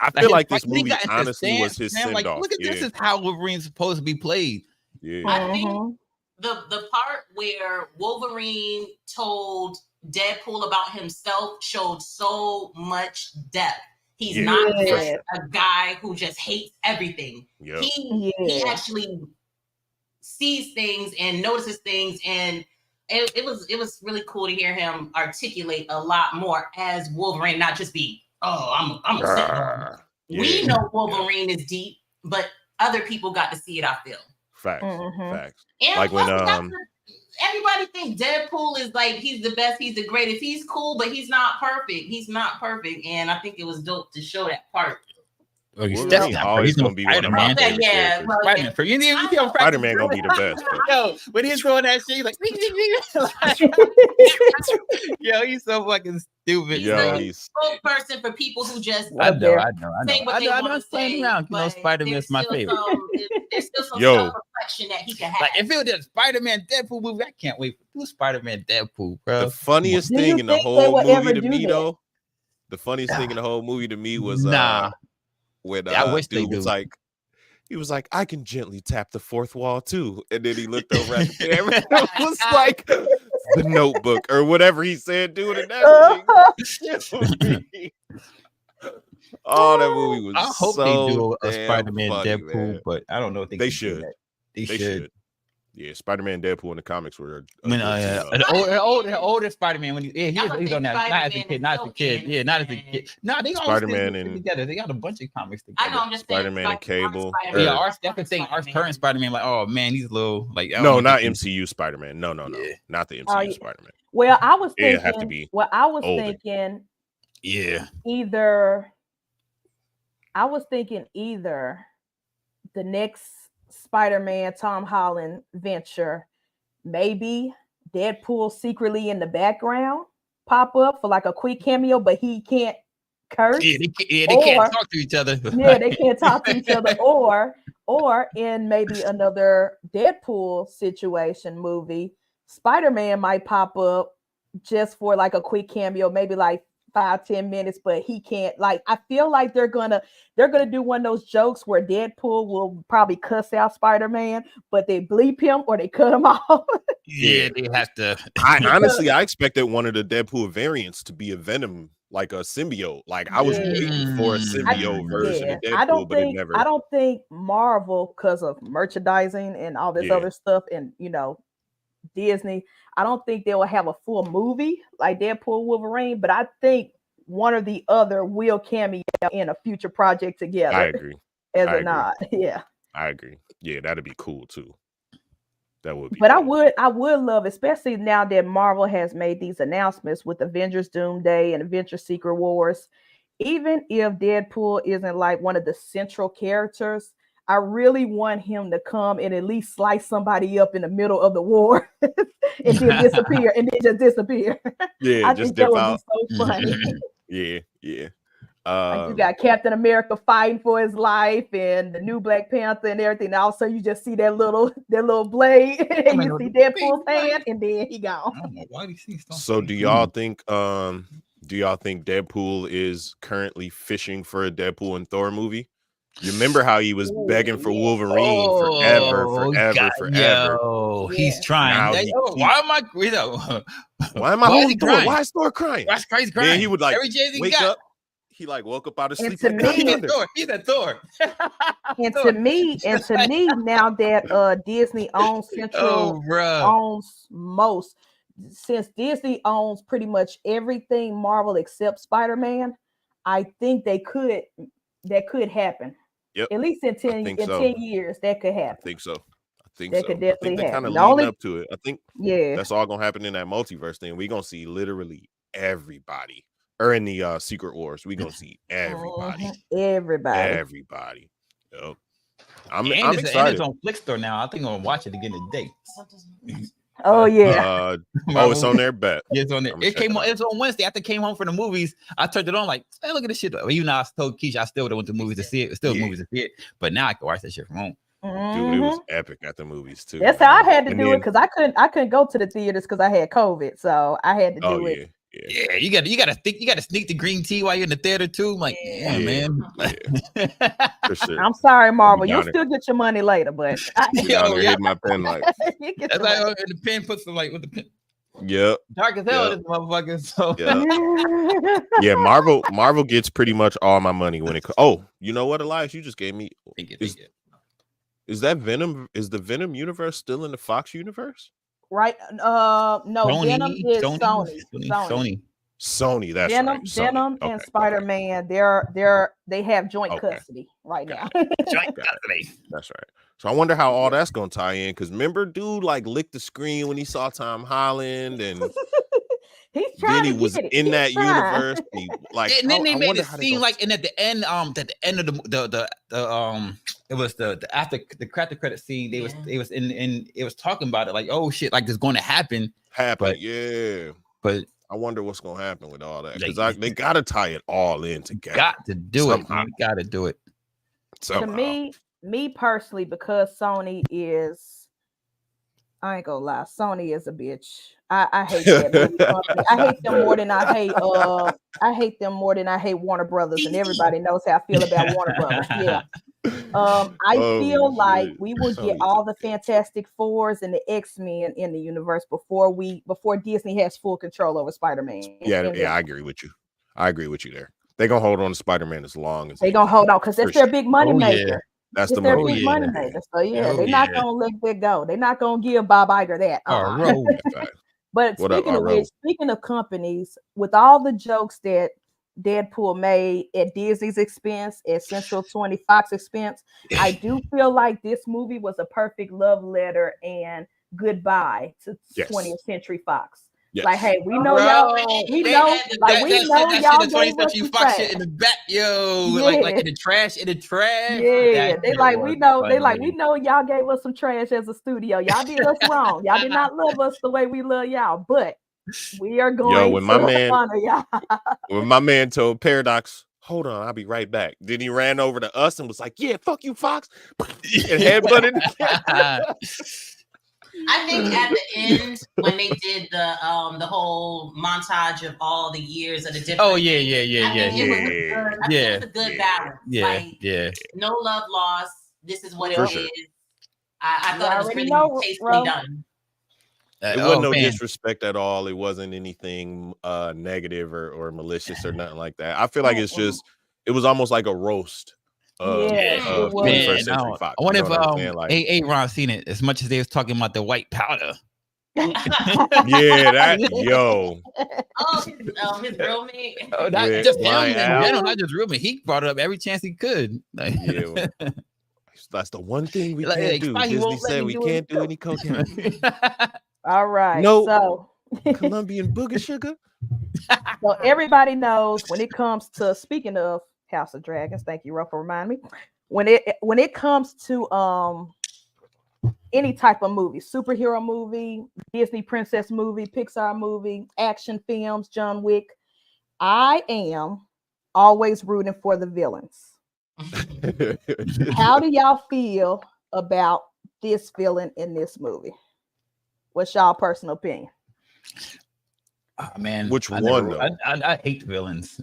[SPEAKER 3] I feel like this
[SPEAKER 4] when he
[SPEAKER 3] movie
[SPEAKER 4] got into
[SPEAKER 3] honestly was
[SPEAKER 4] stance,
[SPEAKER 3] his
[SPEAKER 4] man, I'm like,
[SPEAKER 3] send-off.
[SPEAKER 4] look at this
[SPEAKER 3] Yeah.
[SPEAKER 4] is how Wolverine's supposed to be played.
[SPEAKER 3] Yeah.
[SPEAKER 5] I think
[SPEAKER 2] Mhm.
[SPEAKER 5] the part where Wolverine told Deadpool about himself showed so much depth. He's
[SPEAKER 3] Yeah.
[SPEAKER 5] not just
[SPEAKER 2] Yeah.
[SPEAKER 5] a guy who just hates everything.
[SPEAKER 3] Yep.
[SPEAKER 5] He
[SPEAKER 2] Yeah.
[SPEAKER 5] actually sees things and notices things, and it was really cool to hear him articulate a lot more as Wolverine, not just be, oh, I'm a sick one. We
[SPEAKER 3] Yeah.
[SPEAKER 5] know Wolverine is deep, but other people got to see it, I feel.
[SPEAKER 3] Facts.
[SPEAKER 2] Mhm.
[SPEAKER 3] Facts.
[SPEAKER 5] And
[SPEAKER 3] Like
[SPEAKER 5] plus,
[SPEAKER 3] when
[SPEAKER 5] everybody thinks Deadpool is like he's the best, he's the greatest, he's cool, but he's not perfect. He's not perfect, and I think it was dope to show that part.
[SPEAKER 4] Oh, he's
[SPEAKER 3] Wolverine
[SPEAKER 4] definitely
[SPEAKER 3] always
[SPEAKER 4] no
[SPEAKER 3] gonna be one of
[SPEAKER 4] Spider-Man.
[SPEAKER 3] my favorite
[SPEAKER 5] Yeah,
[SPEAKER 3] characters.
[SPEAKER 5] well,
[SPEAKER 4] Spider-Man. For you,
[SPEAKER 3] Spider-Man gonna be the best. But
[SPEAKER 4] Yo, when he's throwing that shit, he's like, yo, he's so fucking stupid.
[SPEAKER 5] He's
[SPEAKER 3] yo,
[SPEAKER 5] like-
[SPEAKER 3] he's
[SPEAKER 5] Spokesperson for people who just
[SPEAKER 4] I know.
[SPEAKER 5] say what they
[SPEAKER 4] I
[SPEAKER 5] want to
[SPEAKER 4] playing
[SPEAKER 5] say.
[SPEAKER 4] around. You know,
[SPEAKER 5] but
[SPEAKER 4] Spider-Man's my
[SPEAKER 5] there's still
[SPEAKER 4] favorite.
[SPEAKER 5] there's still some
[SPEAKER 3] Yo.
[SPEAKER 5] self-reflection that he can have.
[SPEAKER 4] Like, if it was a Spider-Man Deadpool movie, I can't wait for Spider-Man Deadpool, bro.
[SPEAKER 3] the funniest
[SPEAKER 2] Do you
[SPEAKER 3] thing in the
[SPEAKER 2] think they
[SPEAKER 3] whole
[SPEAKER 2] will
[SPEAKER 3] movie
[SPEAKER 2] ever
[SPEAKER 3] to
[SPEAKER 2] do
[SPEAKER 3] me
[SPEAKER 2] that?
[SPEAKER 3] though. The funniest thing in the whole movie to me was
[SPEAKER 4] Nah.
[SPEAKER 3] when
[SPEAKER 4] I wish they
[SPEAKER 3] dude was
[SPEAKER 4] do.
[SPEAKER 3] like, he was like, I can gently tap the fourth wall too. And then he looked over at the camera. It was like the Notebook or whatever he said, dude. And that thing. Oh, that movie was
[SPEAKER 4] I hope
[SPEAKER 3] so
[SPEAKER 4] they do a
[SPEAKER 3] damn
[SPEAKER 4] Spider-Man
[SPEAKER 3] funny,
[SPEAKER 4] Deadpool,
[SPEAKER 3] man.
[SPEAKER 4] but I don't know if they
[SPEAKER 3] They
[SPEAKER 4] can do
[SPEAKER 3] should.
[SPEAKER 4] that.
[SPEAKER 3] They should. Yeah, Spider-Man Deadpool in the comics were a
[SPEAKER 4] When
[SPEAKER 3] good team up.
[SPEAKER 4] the older Spider-Man, when he's
[SPEAKER 5] I would
[SPEAKER 4] he's
[SPEAKER 5] say
[SPEAKER 4] on that, not as a
[SPEAKER 5] Spider-Man
[SPEAKER 4] kid, not as a
[SPEAKER 5] and
[SPEAKER 4] kid,
[SPEAKER 5] Logan
[SPEAKER 4] yeah, not as a
[SPEAKER 5] and-
[SPEAKER 4] kid. No, they all
[SPEAKER 3] Spider-Man
[SPEAKER 4] still
[SPEAKER 3] and-
[SPEAKER 4] together. They got a bunch of comics together.
[SPEAKER 5] I know, I'm just saying.
[SPEAKER 3] Spider-Man and Cable.
[SPEAKER 5] Spider-Man.
[SPEAKER 4] Yeah,
[SPEAKER 3] Or-
[SPEAKER 4] that's the thing. Our current Spider-Man, like, oh man, he's a little like I don't
[SPEAKER 3] No,
[SPEAKER 4] know if
[SPEAKER 3] not
[SPEAKER 4] they can-
[SPEAKER 3] MCU Spider-Man. No,
[SPEAKER 4] Yeah.
[SPEAKER 3] not the MCU
[SPEAKER 2] Oh, yeah.
[SPEAKER 3] Spider-Man.
[SPEAKER 2] Well, I was
[SPEAKER 3] It'd
[SPEAKER 2] thinking.
[SPEAKER 3] have to be
[SPEAKER 2] I was
[SPEAKER 3] older.
[SPEAKER 2] thinking
[SPEAKER 4] Yeah,
[SPEAKER 2] either the next Spider-Man Tom Holland venture, maybe Deadpool secretly in the background pop up for like a quick cameo, but he can't curse.
[SPEAKER 4] they
[SPEAKER 2] Or-
[SPEAKER 4] can't talk to each other.
[SPEAKER 2] Yeah, they can't talk to each other. Or in maybe another Deadpool situation movie, Spider-Man might pop up just for like a quick cameo, maybe like 5-10 minutes, but he can't. Like, I feel like they're gonna do one of those jokes where Deadpool will probably cuss out Spider-Man, but they bleep him or they cut him off.
[SPEAKER 4] Yeah, they have to.
[SPEAKER 3] I expected one of the Deadpool variants to be a Venom, like a symbiote. Like I was waiting for a symbiote version of Deadpool, but it never.
[SPEAKER 2] I don't think Marvel, because of merchandising and all this other stuff, and Disney, I don't think they will have a full movie like Deadpool Wolverine, but I think one or the other will cameo in a future project together.
[SPEAKER 3] I agree.
[SPEAKER 2] As a nod. Yeah.
[SPEAKER 3] I agree. Yeah, that'd be cool too. That would be.
[SPEAKER 2] But cool. I would love, especially now that Marvel has made these announcements with Avengers Doomsday and Avengers Secret Wars, even if Deadpool isn't like one of the central characters, I really want him to come and at least slice somebody up in the middle of the war and then disappear and then just disappear.
[SPEAKER 3] Yeah,
[SPEAKER 2] I
[SPEAKER 3] just
[SPEAKER 2] think that would
[SPEAKER 3] out.
[SPEAKER 2] be so funny.
[SPEAKER 3] Yeah.
[SPEAKER 2] Like you got Captain America fighting for his life and the new Black Panther and everything. Also, you just see that little blade and you see Deadpool's hand and then he gone.
[SPEAKER 3] So do y'all think Deadpool is currently fishing for a Deadpool and Thor movie? You remember how he was begging for Wolverine forever.
[SPEAKER 4] Yo, he's trying. Why am I
[SPEAKER 3] holding Thor? Why is Thor crying?
[SPEAKER 4] Why is crying?
[SPEAKER 3] Yeah, he would like wake up. He like woke up out of sleep.
[SPEAKER 4] He's a Thor.
[SPEAKER 2] And to me, now that Disney owns owns most, since Disney owns pretty much everything Marvel except Spider-Man, I think that could happen.
[SPEAKER 3] Yep.
[SPEAKER 2] At least in 10 years, that could happen.
[SPEAKER 3] I think so.
[SPEAKER 2] That could definitely happen.
[SPEAKER 3] Kind of leading up to it. I think that's all gonna happen in that multiverse thing. We're gonna see literally everybody. Or in the Secret Wars, we're gonna see everybody. Everybody. Yep. I'm excited.
[SPEAKER 4] And it's on Flickstore now. I think I'm gonna watch it again today.
[SPEAKER 2] Oh yeah.
[SPEAKER 3] It's on there. Bet.
[SPEAKER 4] Yeah, it's on there. It came on. It's on Wednesday. After I came home from the movies, I turned it on. Like, hey, look at this shit. Even though I told Keisha I still would have went to movies to see it. Movies to see it. But now I can watch that shit from home.
[SPEAKER 3] Dude, it was epic at the movies too.
[SPEAKER 2] That's how I had to do it because I couldn't go to the theaters because I had COVID, so I had to do it.
[SPEAKER 4] Yeah, you gotta sneak the green tea while you're in the theater too. I'm like, man.
[SPEAKER 3] For sure.
[SPEAKER 2] I'm sorry, Marvel. You'll still get your money later, but
[SPEAKER 3] hit my pen like
[SPEAKER 4] that's like the pen puts the with the pen.
[SPEAKER 3] Yep.
[SPEAKER 4] Dark as hell, this motherfucker. So
[SPEAKER 3] yeah, Marvel gets pretty much all my money when it comes. Oh, you know what, Elias? You just gave me. Is that Venom? Is the Venom universe still in the Fox universe?
[SPEAKER 2] Right? No, Venom is Sony.
[SPEAKER 3] Sony, that's
[SPEAKER 2] Venom,
[SPEAKER 3] right.
[SPEAKER 2] Venom and Spider-Man, they have joint custody right now.
[SPEAKER 4] Joint custody.
[SPEAKER 3] That's right. So I wonder how all that's gonna tie in. Because remember, dude like licked the screen when he saw Tom Holland and then he was in that universe.
[SPEAKER 4] And then they made it seem like, and at the end of the it was the after the credit scene. It was talking about it like, oh shit, like this going to happen.
[SPEAKER 3] But I wonder what's gonna happen with all that because they gotta tie it all in together.
[SPEAKER 4] Got to do it. Got to do it.
[SPEAKER 2] Somehow. To me personally, because Sony is, I ain't gonna lie, Sony is a bitch. I hate that movie. I hate them more than I hate Warner Brothers, and everybody knows how I feel about Warner Brothers. Yeah. I feel like we will get all the Fantastic Fours and the X-Men in the universe before Disney has full control over Spider-Man.
[SPEAKER 3] Yeah, I agree with you. I agree with you there. They're gonna hold on to Spider-Man as long as
[SPEAKER 2] they're gonna hold on because that's their big money maker.
[SPEAKER 3] Yeah. That's
[SPEAKER 2] their big money maker. So they're not gonna let that go. They're not gonna give Bob Iger that. But speaking of companies, with all the jokes that Deadpool made at Disney's expense, at Central 20 Fox expense, I do feel like this movie was a perfect love letter and goodbye to 20th Century Fox. Yes. Like, hey, we know y'all. We know y'all gave us some trash
[SPEAKER 4] shit in the back, like in the trash.
[SPEAKER 2] Yeah, they like we know. They like we know y'all gave us some trash as a studio. Y'all did us wrong. Y'all did not love us the way we love y'all, but we are going
[SPEAKER 3] when my man told Paradox, hold on, I'll be right back. Then he ran over to us and was like, yeah, fuck you, Fox. And headbutted.
[SPEAKER 5] I think at the end when they did the whole montage of all the years of the different.
[SPEAKER 4] Oh yeah.
[SPEAKER 5] It was a good balance.
[SPEAKER 4] Yeah.
[SPEAKER 5] No love lost. This is what
[SPEAKER 2] For
[SPEAKER 5] it
[SPEAKER 3] sure.
[SPEAKER 5] is. I thought it was really tastefully done.
[SPEAKER 3] It wasn't no disrespect at all. It wasn't anything negative or malicious or nothing like that. I feel like it's just it was almost like a roast of 21st Century Fox.
[SPEAKER 4] I wonder if Ron seen it as much as they was talking about the white powder.
[SPEAKER 3] Yeah, that yo.
[SPEAKER 5] His roommate.
[SPEAKER 4] Not just him in general, not just roommate. He brought it up every chance he could.
[SPEAKER 3] Yeah. That's the one thing we can't do. Disney said we can't do any cocaine.
[SPEAKER 2] All right.
[SPEAKER 3] No.
[SPEAKER 2] So
[SPEAKER 3] Colombian booger sugar.
[SPEAKER 2] So everybody knows when it comes to, speaking of House of Dragons, thank you, Ro, for reminding me. When it comes to any type of movie, superhero movie, Disney princess movie, Pixar movie, action films, John Wick, I am always rooting for the villains. How do y'all feel about this villain in this movie? What's y'all personal opinion?
[SPEAKER 4] Oh, man,
[SPEAKER 3] which one though?
[SPEAKER 4] I hate villains.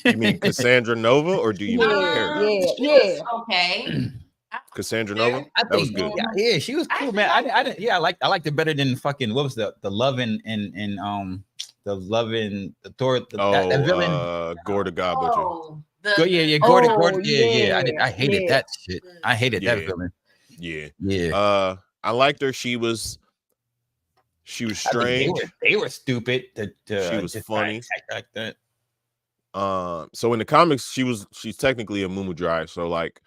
[SPEAKER 3] You mean Cassandra Nova, or do you mean Paris?
[SPEAKER 2] Yeah.
[SPEAKER 5] Okay.
[SPEAKER 3] Cassandra Nova.
[SPEAKER 4] I think,
[SPEAKER 3] that was good.
[SPEAKER 4] Yeah, she was cool, man. I didn't. Yeah, I liked it better than fucking. What was the love and the love and the Thor? That villain.
[SPEAKER 3] Gore the God Butcher.
[SPEAKER 4] Gordon. Yeah. I hated that shit. I hated that villain.
[SPEAKER 3] Yeah. I liked her. She was strange.
[SPEAKER 4] They were stupid.
[SPEAKER 3] She was funny
[SPEAKER 4] like that.
[SPEAKER 3] So in the comics, she's technically a Mumudrai. So like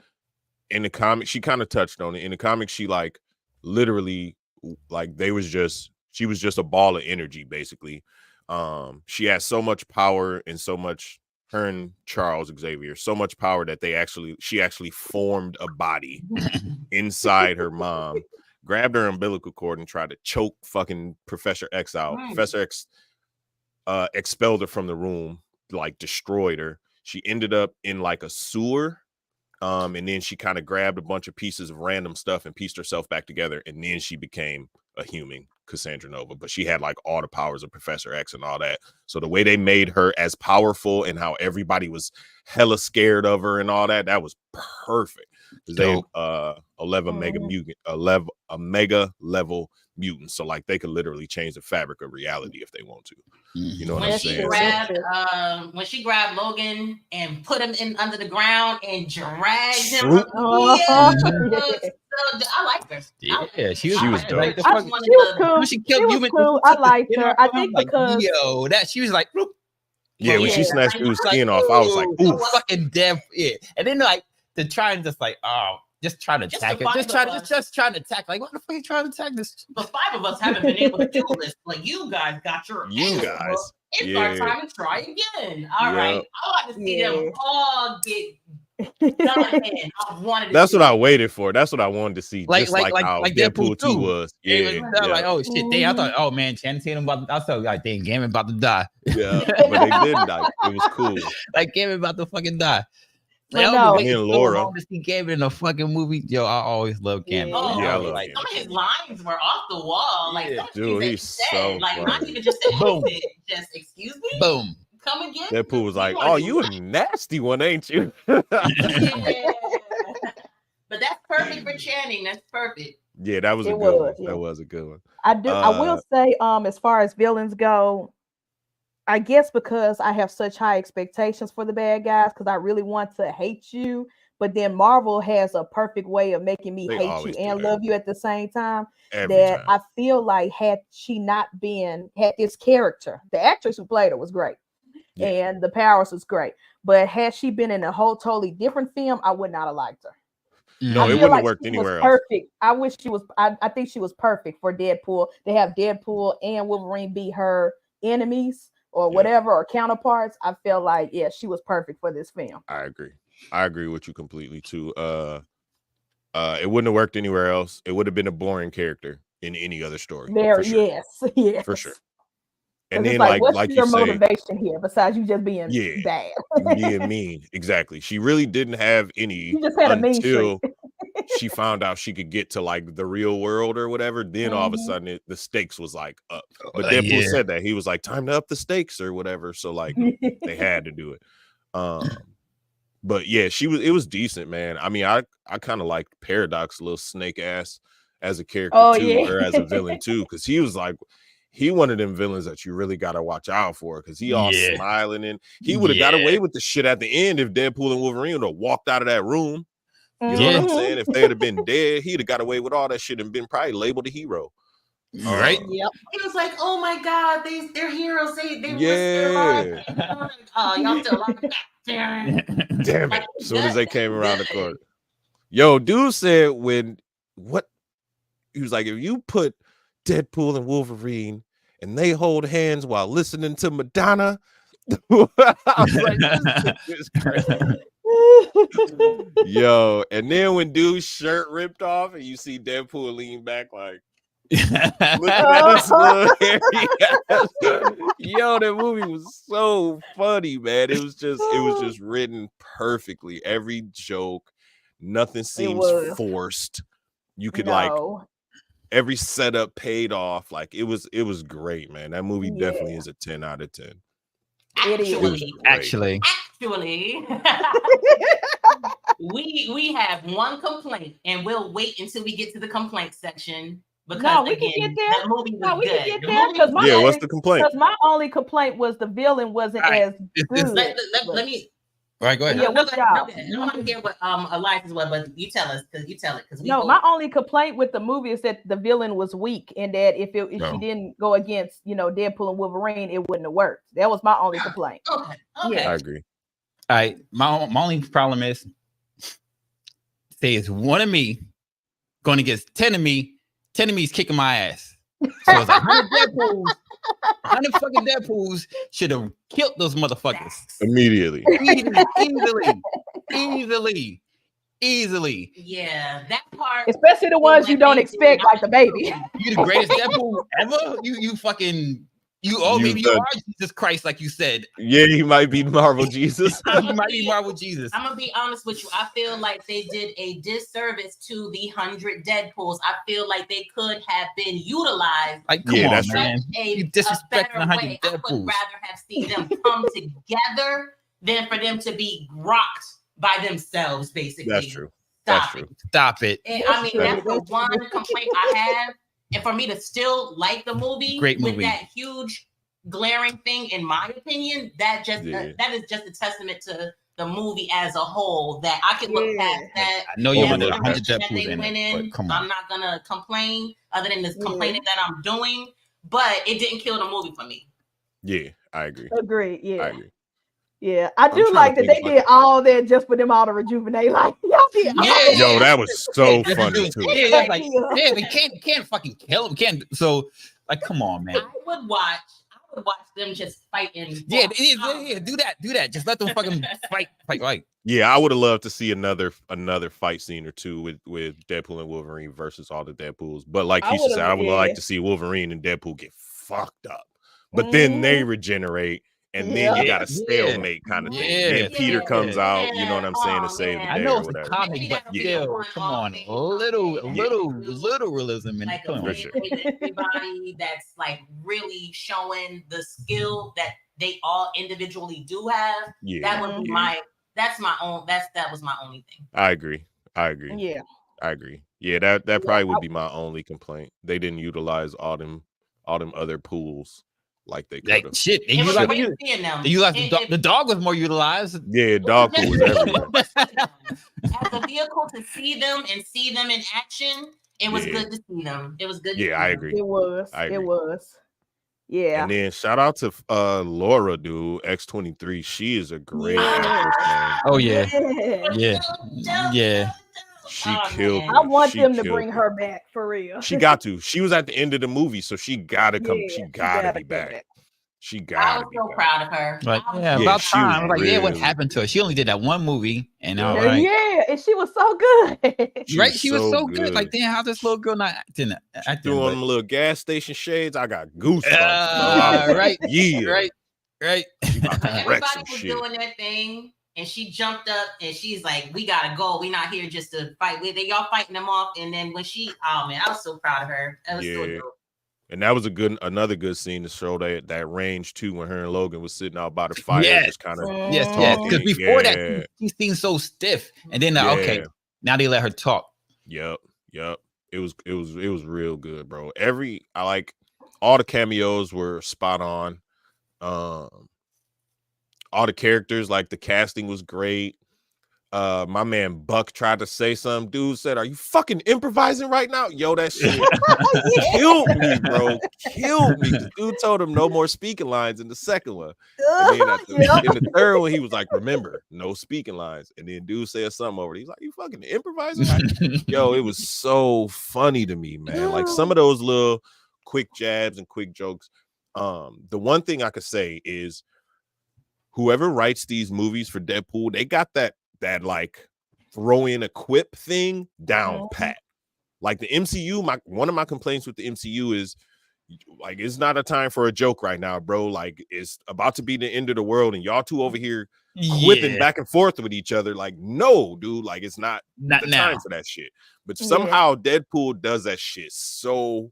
[SPEAKER 3] in the comics, she kind of touched on it. In the comics, she like literally like she was just a ball of energy, basically. She had so much power and so much. Her and Charles Xavier, so much power that she actually formed a body inside her mom, grabbed her umbilical cord and tried to choke fucking Professor X out. Professor X expelled her from the room, like destroyed her. She ended up in like a sewer. And then she kind of grabbed a bunch of pieces of random stuff and pieced herself back together. And then she became a human, Cassandra Nova. But she had like all the powers of Professor X and all that. So the way they made her as powerful and how everybody was hella scared of her and all that, that was perfect. They 11 mega level mutants. So like they could literally change the fabric of reality if they want to. You know what I'm saying?
[SPEAKER 5] When she grabbed Logan and put him in under the ground and dragged him. I liked her.
[SPEAKER 4] Yeah, she was dope.
[SPEAKER 2] She was cool.
[SPEAKER 4] She was
[SPEAKER 2] cool. I liked her. I think because
[SPEAKER 4] she was like,
[SPEAKER 3] yeah, when she snatched Drew's skin off, I was like, ooh,
[SPEAKER 4] fucking deaf. Yeah, and then like to try and just like, just trying to attack it. Just trying to attack. Like, what the fuck are you trying to attack this?
[SPEAKER 5] The 5 of us haven't been able to do this. Like, you guys got your
[SPEAKER 3] guys.
[SPEAKER 5] It's our time to try again. All right. I want to see them all get done in. That's
[SPEAKER 3] what I waited for. That's what I wanted to see. Just like how Deadpool 2 was.
[SPEAKER 4] Yeah. Like, oh shit. I thought, oh man, Channing Tatum about to, I thought like dang, Gambit about to die.
[SPEAKER 3] Yeah, but they didn't die. It was cool.
[SPEAKER 4] Like Gambit about to fucking die.
[SPEAKER 3] Like, me and Laura
[SPEAKER 4] to see Gambit in a fucking movie. Yo, I always love Gambit.
[SPEAKER 3] I love
[SPEAKER 5] some of his lines were off the wall. Like,
[SPEAKER 3] dude, he's so
[SPEAKER 5] like
[SPEAKER 3] funny.
[SPEAKER 5] not even just an just excuse me.
[SPEAKER 4] Boom.
[SPEAKER 5] Come again.
[SPEAKER 3] Deadpool was like, "Oh, you a nasty one, ain't you?"
[SPEAKER 5] But that's perfect for Channing. That's perfect.
[SPEAKER 3] Yeah, that was a good one. That was a good one.
[SPEAKER 2] I will say, as far as villains go, I guess because I have such high expectations for the bad guys, because I really want to hate you, but then Marvel has a perfect way of making me hate you and love you at the same time. I feel like had this character, the actress who played her was great, and the powers was great, but had she been in a whole totally different film, I would not have liked her.
[SPEAKER 3] No, it wouldn't have worked anywhere else.
[SPEAKER 2] Perfect. I wish she was. I think she was perfect for Deadpool. They have Deadpool and Wolverine be her enemies or whatever, or counterparts. I feel like, she was perfect for this film.
[SPEAKER 3] I agree with you completely too. It wouldn't have worked anywhere else. It would have been a boring character in any other story.
[SPEAKER 2] Yes,
[SPEAKER 3] for sure. And then
[SPEAKER 2] what's your motivation here besides you just being bad?
[SPEAKER 3] Being mean. Exactly. She really didn't have any.
[SPEAKER 2] You just had a mean streak.
[SPEAKER 3] she found out she could get to like the real world or whatever, then all of a sudden the stakes was like up. But Deadpool said that he was like, time to up the stakes or whatever. So like they had to do it. But yeah, it was decent, man. I mean, I kind of liked Paradox, little snake ass as a character too, or as a villain too, because he was like, he one of them villains that you really gotta watch out for, because he all smiling, and he would have got away with the shit at the end if Deadpool and Wolverine would have walked out of that room. You know what I'm saying? If they'd have been dead, he'd have got away with all that shit and been probably labeled a hero.
[SPEAKER 4] Right?
[SPEAKER 5] Yep. He was like, "Oh my God, they're heroes. They were oh, y'all still alive."
[SPEAKER 3] Damn it! Like, as soon as they came around the corner, yo, dude said he was like, if you put Deadpool and Wolverine and they hold hands while listening to Madonna, I was like, this is crazy. Yo, and then when dude's shirt ripped off and you see Deadpool lean back like looking at his little hairy ass. Yo, that movie was so funny, man. It was just written perfectly. Every joke, nothing seems forced. You could like every setup paid off. Like it was great, man. That movie definitely is a 10 out of 10.
[SPEAKER 5] Actually, we have one complaint, and we'll wait until we get to the complaint section. Because
[SPEAKER 2] we can get there.
[SPEAKER 5] That movie was
[SPEAKER 2] we
[SPEAKER 5] good.
[SPEAKER 2] can get there.
[SPEAKER 3] What's the complaint?
[SPEAKER 2] Because my only complaint was the villain wasn't as good.
[SPEAKER 5] Let me.
[SPEAKER 4] All right, go ahead.
[SPEAKER 2] Yeah, what's y'all?
[SPEAKER 5] I don't want to hear what Elias was, but you tell us, because
[SPEAKER 2] my only complaint with the movie is that the villain was weak, and that if she didn't go against Deadpool and Wolverine, it wouldn't have worked. That was my only complaint.
[SPEAKER 5] Okay.
[SPEAKER 2] Yeah.
[SPEAKER 3] I agree.
[SPEAKER 4] All right, my only problem is, say it's one of me going against 10 of me. 10 of me is kicking my ass. So it's like 100 fucking Deadpools should have killed those motherfuckers
[SPEAKER 3] immediately. Easily.
[SPEAKER 5] Yeah, that part.
[SPEAKER 2] Especially the ones you don't expect, like the baby.
[SPEAKER 4] You the greatest Deadpool ever. Maybe you are Jesus Christ, like you said.
[SPEAKER 3] Yeah, he might be Marvel Jesus.
[SPEAKER 4] He might be Marvel Jesus.
[SPEAKER 5] I'm gonna be honest with you. I feel like they did a disservice to the 100 Deadpools. I feel like they could have been utilized.
[SPEAKER 4] Like, come on,
[SPEAKER 3] that's
[SPEAKER 4] man. You disrespect the 100 Deadpools.
[SPEAKER 5] I would rather have seen them come together than for them to be rocked by themselves, basically.
[SPEAKER 3] That's true.
[SPEAKER 4] Stop it.
[SPEAKER 5] And, I mean, that's the one complaint I have. And for me to still like the movie,
[SPEAKER 4] great movie,
[SPEAKER 5] with that huge glaring thing, in my opinion, that is just a testament to the movie as a whole. That I can look past that.
[SPEAKER 4] I know you wanted 100 Deadpools in it, but come on.
[SPEAKER 5] I'm not gonna complain, other than this complaining that I'm doing. But it didn't kill the movie for me.
[SPEAKER 3] Yeah, I agree.
[SPEAKER 2] Agreed. Yeah.
[SPEAKER 3] I agree.
[SPEAKER 2] Yeah, I do like that they did all that just for them all to rejuvenate. Like, y'all did.
[SPEAKER 3] Yo, that was so funny too.
[SPEAKER 4] Yeah, like, they can't fucking kill him. Can't. So, like, come on, man.
[SPEAKER 5] I would watch them just fighting.
[SPEAKER 4] Yeah, do that. Just let them fucking fight. Like.
[SPEAKER 3] Yeah, I would have loved to see another fight scene or two with Deadpool and Wolverine versus all the Deadpools. But like Keisha said, I would like to see Wolverine and Deadpool get fucked up. But then they regenerate. And then you got a stalemate kind of thing. Then Peter comes out, you know what I'm saying, to save the day.
[SPEAKER 4] I know
[SPEAKER 3] it's
[SPEAKER 4] a comic, but still, come on, a little realism in
[SPEAKER 5] like
[SPEAKER 4] it.
[SPEAKER 5] Everybody that's like really showing the skill that they all individually do have. Yeah, that would be that was my only thing.
[SPEAKER 3] I agree.
[SPEAKER 2] Yeah,
[SPEAKER 3] I agree. Yeah, that probably would be my only complaint. They didn't utilize all them other pools. Like they could have.
[SPEAKER 4] Shit. The dog was more utilized.
[SPEAKER 3] Yeah, dog pool was everywhere.
[SPEAKER 5] As a vehicle to see them in action, it was good to see them. It was good.
[SPEAKER 3] Yeah, I agree.
[SPEAKER 2] It was. It was. Yeah.
[SPEAKER 3] And then shout out to Laura, dude, X23. She is a great actress, man.
[SPEAKER 4] Oh yeah.
[SPEAKER 3] She killed me.
[SPEAKER 2] I want them to bring her back for real.
[SPEAKER 3] She got to. She was at the end of the movie, so she gotta come. She gotta be back. She got.
[SPEAKER 5] I was so proud of her.
[SPEAKER 4] Like, about time. I was like, what happened to her? She only did that one movie, and
[SPEAKER 2] and she was so good.
[SPEAKER 4] She was so good. Like, damn, how this little girl not acting?
[SPEAKER 3] Threw on them little gas station shades. I got goosebumps.
[SPEAKER 4] Right.
[SPEAKER 3] Yeah.
[SPEAKER 4] Right.
[SPEAKER 5] Everybody was doing their thing. and she jumped up and she's like, "We gotta go. We not here just to fight. Y'all fighting them off." And then when oh man, I was so proud of her. That was so dope.
[SPEAKER 3] And that was another good scene to show that range too, when her and Logan was sitting out by the fire, just kind of
[SPEAKER 4] yes. Because before that, she seemed so stiff, and then okay, now they let her talk.
[SPEAKER 3] Yep. It was real good, bro. I like all the cameos were spot on. All the characters, like the casting was great. My man Buck tried to say something. Dude said, "Are you fucking improvising right now?" Yo, that shit killed me, bro. Killed me. The dude told him no more speaking lines in the second one. And then in the third one, he was like, "Remember, no speaking lines." And then dude said something over it. He's like, "You fucking improvising?" Yo, it was so funny to me, man. Like some of those little quick jabs and quick jokes. The one thing I could say is whoever writes these movies for Deadpool, they got that like throw in a quip thing down pat. Like the MCU, one of my complaints with the MCU is like, it's not a time for a joke right now, bro. Like it's about to be the end of the world and y'all two over here quipping back and forth with each other. Like, no, dude, like it's not the time for that shit. But somehow Deadpool does that shit so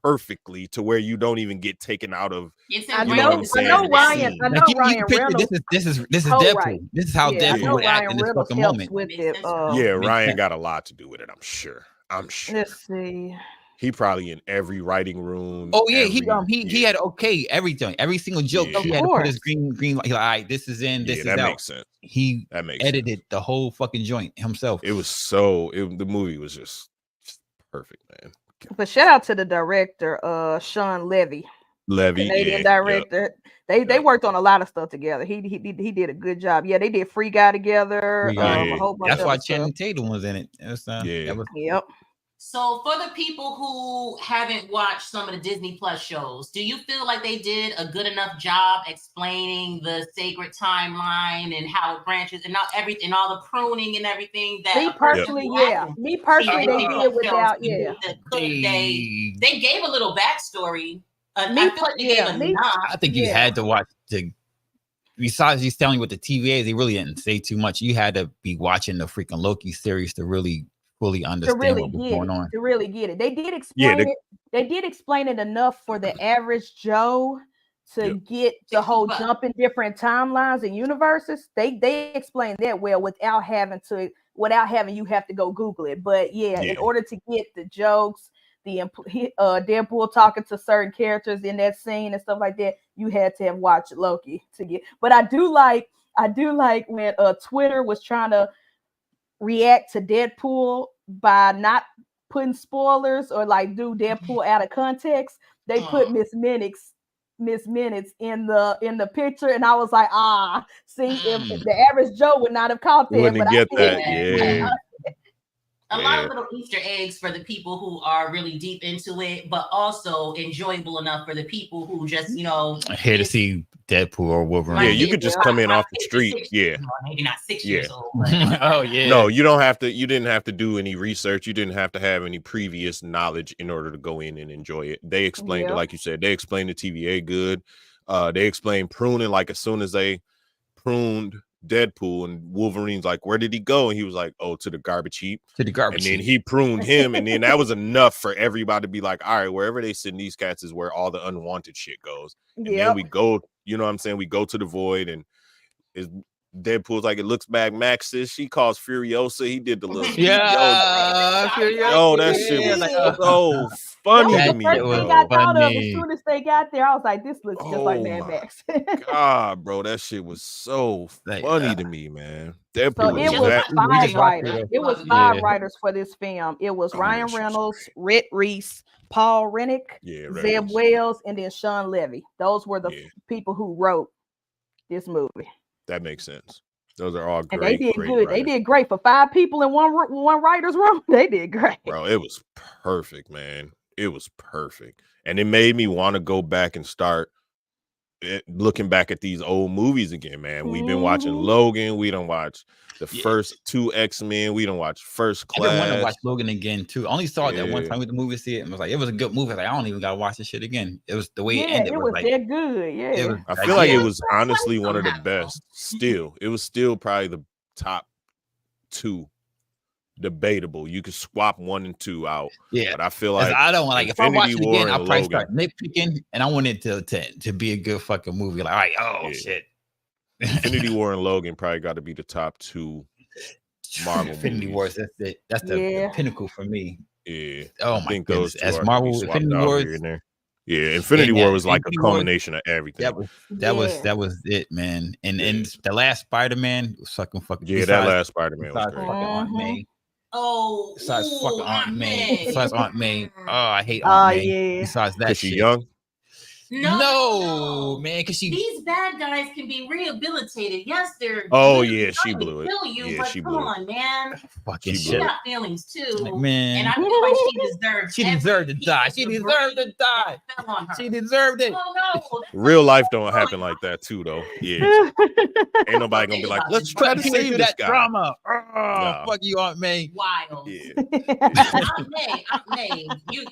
[SPEAKER 3] perfectly to where you don't even get taken out of.
[SPEAKER 2] I know Ryan Reynolds.
[SPEAKER 4] This is Deadpool. Right. This is how Deadpool would act in this fucking moment.
[SPEAKER 2] With it.
[SPEAKER 3] Ryan got a lot to do with it. I'm sure.
[SPEAKER 2] Let's see.
[SPEAKER 3] He probably in every writing room.
[SPEAKER 4] Oh yeah, he had everything, every single joke. He had to put his green light. All right, this is in. This is out.
[SPEAKER 3] Makes sense.
[SPEAKER 4] That makes edited the whole fucking joint himself.
[SPEAKER 3] It was the movie was just perfect, man.
[SPEAKER 2] But shout out to the director, Sean Levy, Canadian director. They worked on a lot of stuff together. He did a good job. Yeah, they did Free Guy together. A whole bunch.
[SPEAKER 4] That's why Channing Tatum was in it.
[SPEAKER 2] Yep.
[SPEAKER 5] So for the people who haven't watched some of the Disney Plus shows, do you feel like they did a good enough job explaining the sacred timeline and how it branches and not everything, all the pruning and everything? That
[SPEAKER 2] Me personally, they did without.
[SPEAKER 5] They gave a little backstory.
[SPEAKER 4] I think you had to watch besides just telling you what the TVA is, they really didn't say too much. You had to be watching the freaking Loki series to really fully understand what was going on.
[SPEAKER 2] To really get it. They did explain it. They did explain it enough for the average Joe to get the whole jump in different timelines and universes. They explained that well without having you have to go Google it. But in order to get the jokes, the Deadpool talking to certain characters in that scene and stuff like that, you had to have watched Loki to get. But I do like when Twitter was trying to react to Deadpool by not putting spoilers or like do Deadpool out of context. They put Miss Minutes in the picture, and I was like, see, if the average Joe would not have caught that,
[SPEAKER 3] but get that.
[SPEAKER 5] A lot of little Easter eggs for the people who are really deep into it, but also enjoyable enough for the people who just,
[SPEAKER 4] here to see Deadpool or Wolverine.
[SPEAKER 3] Yeah, you could just come in off the street.
[SPEAKER 5] Maybe not 6 years old.
[SPEAKER 4] Oh yeah.
[SPEAKER 3] No, you didn't have to do any research. You didn't have to have any previous knowledge in order to go in and enjoy it. They explained it, like you said. They explained the TVA good. They explained pruning, like as soon as they pruned Deadpool and Wolverine's like, where did he go? And he was like, to the garbage heap.
[SPEAKER 4] And
[SPEAKER 3] then he pruned him, and then that was enough for everybody to be like, all right, wherever they send these cats is where all the unwanted shit goes. And then we go, you know what I'm saying? We go to the void, and Deadpool's like, it looks back. Max says she calls Furiosa. He did the little
[SPEAKER 4] Furiosa.
[SPEAKER 3] That shit was so funny to me.
[SPEAKER 2] First thing I thought of as soon as they got there, I was like, this looks just like Mad Max.
[SPEAKER 3] God, bro, that shit was so funny to me, man. Deadpool.
[SPEAKER 2] So it was 5 writers. It was 5 writers for this film. It was Ryan Reynolds, Rhett Reese, Paul Rennick, Zeb Wells, and then Sean Levy. Those were the people who wrote this movie.
[SPEAKER 3] That makes sense. Those are all great.
[SPEAKER 2] And they did good. Writers. They did great for 5 people in one writer's room. They did great.
[SPEAKER 3] Bro, it was perfect, man. It was perfect. And it made me want to go back and start looking back at these old movies again, man. We've been watching
[SPEAKER 2] Mhm.
[SPEAKER 3] Logan. We don't watch the
[SPEAKER 4] Yeah.
[SPEAKER 3] first 2 X-Men. We don't watch First
[SPEAKER 4] I didn't want to
[SPEAKER 3] Class.
[SPEAKER 4] watch Logan again too. I only saw it that one
[SPEAKER 3] Yeah.
[SPEAKER 4] time with the movie. See it and was like, it was a good movie. Like, I don't even gotta watch this shit again. It was the way it
[SPEAKER 2] Yeah,
[SPEAKER 4] ended
[SPEAKER 2] it
[SPEAKER 4] was
[SPEAKER 2] was
[SPEAKER 4] like
[SPEAKER 2] that good.
[SPEAKER 4] it
[SPEAKER 2] Yeah.
[SPEAKER 4] was.
[SPEAKER 3] I feel like
[SPEAKER 4] yeah.
[SPEAKER 3] it was honestly one of the
[SPEAKER 5] on that, though.
[SPEAKER 3] best. Still, it was still probably the top 2. Debatable. You could swap 1 and 2 out.
[SPEAKER 4] Yeah.
[SPEAKER 3] But I feel
[SPEAKER 4] 'Cause
[SPEAKER 3] like
[SPEAKER 4] I don't like if I watch
[SPEAKER 3] Infinity
[SPEAKER 4] it
[SPEAKER 3] War
[SPEAKER 4] again, I'll
[SPEAKER 3] and
[SPEAKER 4] probably
[SPEAKER 3] Logan.
[SPEAKER 4] start nitpicking, and I want it to be a good fucking movie. Like, all right, oh
[SPEAKER 3] Yeah.
[SPEAKER 4] shit.
[SPEAKER 3] Infinity War and Logan probably got to be the top 2 Marvel
[SPEAKER 4] Infinity
[SPEAKER 3] movies.
[SPEAKER 4] Wars. That's it. That's the
[SPEAKER 2] Yeah.
[SPEAKER 4] pinnacle for me.
[SPEAKER 3] Yeah.
[SPEAKER 4] Oh
[SPEAKER 3] I
[SPEAKER 4] my
[SPEAKER 3] think
[SPEAKER 4] goodness.
[SPEAKER 3] those two
[SPEAKER 4] As
[SPEAKER 3] are to be
[SPEAKER 4] Marvel,
[SPEAKER 3] swapped
[SPEAKER 4] Infinity
[SPEAKER 3] out
[SPEAKER 4] Wars.
[SPEAKER 3] here and there. Yeah, Infinity
[SPEAKER 4] And
[SPEAKER 3] War
[SPEAKER 4] yeah,
[SPEAKER 3] was like a
[SPEAKER 4] Infinity Wars,
[SPEAKER 3] culmination of everything.
[SPEAKER 4] that was it, man. And
[SPEAKER 3] Yeah.
[SPEAKER 4] and the last Spider-Man was fucking.
[SPEAKER 3] Yeah, that last Spider-Man was
[SPEAKER 4] besides
[SPEAKER 3] great.
[SPEAKER 4] fucking Aunt
[SPEAKER 2] Mhm.
[SPEAKER 4] May.
[SPEAKER 5] Oh,
[SPEAKER 4] Besides
[SPEAKER 5] ooh,
[SPEAKER 4] fucking Aunt May. Besides Aunt May. Oh, I hate
[SPEAKER 2] Oh
[SPEAKER 4] Aunt May.
[SPEAKER 2] yeah.
[SPEAKER 4] Besides that
[SPEAKER 3] Because she
[SPEAKER 4] shit.
[SPEAKER 3] young.
[SPEAKER 4] No, man, because she.
[SPEAKER 5] These bad guys can be rehabilitated. Yes, they're
[SPEAKER 3] Oh,
[SPEAKER 5] literally
[SPEAKER 3] yeah, she
[SPEAKER 5] trying to
[SPEAKER 3] blew it.
[SPEAKER 5] kill you,
[SPEAKER 3] Yeah,
[SPEAKER 5] but
[SPEAKER 3] she
[SPEAKER 5] come
[SPEAKER 3] blew it.
[SPEAKER 5] on, man.
[SPEAKER 4] Fucking
[SPEAKER 3] She
[SPEAKER 5] She
[SPEAKER 3] blew
[SPEAKER 4] shit.
[SPEAKER 3] it.
[SPEAKER 5] got feelings too,
[SPEAKER 4] Like, man.
[SPEAKER 5] and I feel like she deserved.
[SPEAKER 4] She deserved to
[SPEAKER 5] every
[SPEAKER 4] die.
[SPEAKER 5] piece
[SPEAKER 4] She
[SPEAKER 5] of
[SPEAKER 4] deserved to
[SPEAKER 5] debris
[SPEAKER 4] die.
[SPEAKER 5] that fell on her.
[SPEAKER 4] She deserved it.
[SPEAKER 5] Oh no, that's
[SPEAKER 3] Real
[SPEAKER 5] not
[SPEAKER 3] life don't
[SPEAKER 5] really
[SPEAKER 3] happen like that too, though. Yeah. Ain't nobody gonna be like, let's try to
[SPEAKER 4] Put Peter
[SPEAKER 3] save
[SPEAKER 4] through
[SPEAKER 3] this
[SPEAKER 4] that
[SPEAKER 3] guy.
[SPEAKER 4] drama. Oh,
[SPEAKER 3] Nah.
[SPEAKER 4] fuck you, Aunt May.
[SPEAKER 5] wild.
[SPEAKER 3] Yeah.
[SPEAKER 5] Aunt May, you,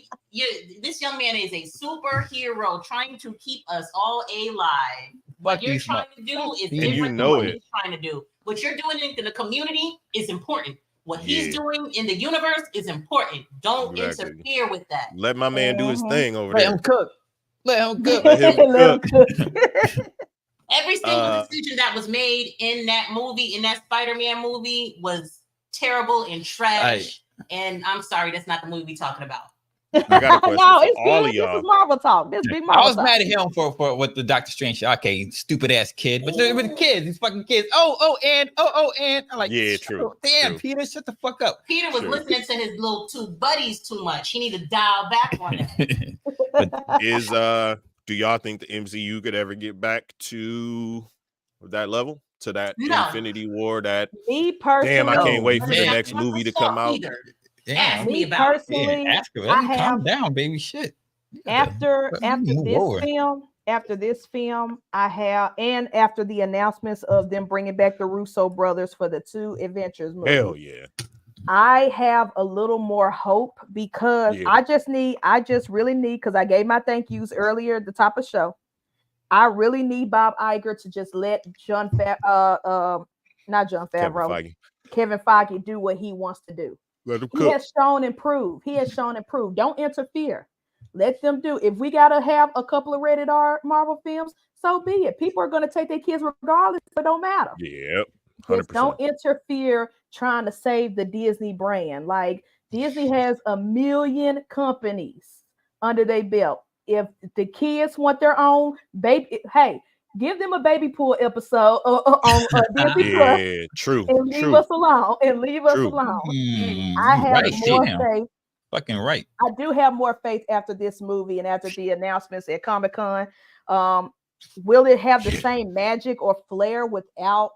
[SPEAKER 5] this young man is a superhero trying to keep us all alive. What
[SPEAKER 4] Fuck
[SPEAKER 5] you're
[SPEAKER 4] you,
[SPEAKER 5] trying to do is
[SPEAKER 4] And
[SPEAKER 5] different
[SPEAKER 3] you
[SPEAKER 5] than
[SPEAKER 3] know
[SPEAKER 5] what
[SPEAKER 3] it.
[SPEAKER 5] he's trying to do. What you're doing in the community is important. What he's
[SPEAKER 3] Yeah.
[SPEAKER 5] doing in the universe is important. Don't
[SPEAKER 3] Exactly.
[SPEAKER 5] interfere with that.
[SPEAKER 3] Let my man do his
[SPEAKER 2] Mhm.
[SPEAKER 3] thing over
[SPEAKER 4] Let
[SPEAKER 3] there.
[SPEAKER 4] him cook. Let him cook.
[SPEAKER 3] Let him cook.
[SPEAKER 5] Every single
[SPEAKER 3] Uh,
[SPEAKER 5] decision that was made in that movie, in that Spider-Man movie, was terrible and trash. And I'm sorry, that's not the movie we're talking about.
[SPEAKER 3] I got a question
[SPEAKER 2] No,
[SPEAKER 3] for
[SPEAKER 2] it's
[SPEAKER 3] all
[SPEAKER 2] good.
[SPEAKER 3] of y'all.
[SPEAKER 2] This is Marvel talk. This big
[SPEAKER 4] I
[SPEAKER 2] Marvel
[SPEAKER 4] was
[SPEAKER 2] talk.
[SPEAKER 4] mad at him for what the Doctor Strange shit. Okay, stupid ass kid. But with the kids, these fucking kids. And I'm like,
[SPEAKER 3] Yeah,
[SPEAKER 4] shut
[SPEAKER 3] true,
[SPEAKER 4] up. Damn,
[SPEAKER 3] true.
[SPEAKER 4] Peter, shut the fuck up.
[SPEAKER 5] Peter was
[SPEAKER 3] Sure.
[SPEAKER 5] listening to his little 2 buddies too much. He need to dial back on that.
[SPEAKER 3] Do y'all think the MCU could ever get back to that level? To that
[SPEAKER 5] No.
[SPEAKER 3] Infinity War, that
[SPEAKER 2] Me personally,
[SPEAKER 3] damn, I can't
[SPEAKER 4] No,
[SPEAKER 3] wait for the
[SPEAKER 4] man.
[SPEAKER 3] next movie to come out.
[SPEAKER 5] Either.
[SPEAKER 4] Damn.
[SPEAKER 5] Ask me
[SPEAKER 2] me
[SPEAKER 5] about it.
[SPEAKER 2] personally,
[SPEAKER 4] Yeah, ask her.
[SPEAKER 2] I
[SPEAKER 4] Calm
[SPEAKER 2] have
[SPEAKER 4] down, baby. Shit.
[SPEAKER 2] after
[SPEAKER 4] Move
[SPEAKER 2] this
[SPEAKER 4] over.
[SPEAKER 2] film, I have, and after the announcements of them bringing back the Russo brothers for the 2 Adventures movies,
[SPEAKER 3] Hell yeah.
[SPEAKER 2] I have a little more hope because
[SPEAKER 3] Yeah.
[SPEAKER 2] I just really need, because I gave my thank yous earlier at the top of the show. I really need Bob Iger to just let Kevin Feige do what he wants to do.
[SPEAKER 3] Let him
[SPEAKER 2] He
[SPEAKER 3] cook.
[SPEAKER 2] has shown and proved. Don't interfere. Let them do. If we gotta have a couple of rated R Marvel films, so be it. People are gonna take their kids regardless, but it don't matter.
[SPEAKER 3] Yep.
[SPEAKER 2] Just
[SPEAKER 3] 100%.
[SPEAKER 2] don't interfere trying to save the Disney brand. Like Disney has a million companies under their belt. If the kids want their own baby, hey, give them a baby pool episode on Disney Plus
[SPEAKER 3] Yeah, true.
[SPEAKER 2] and leave
[SPEAKER 3] True.
[SPEAKER 2] us alone. I have
[SPEAKER 4] Right,
[SPEAKER 2] more
[SPEAKER 4] damn.
[SPEAKER 2] faith.
[SPEAKER 4] Fucking right.
[SPEAKER 2] I do have more faith after this movie and after the announcements at Comic-Con. Will it have the same magic or flair without,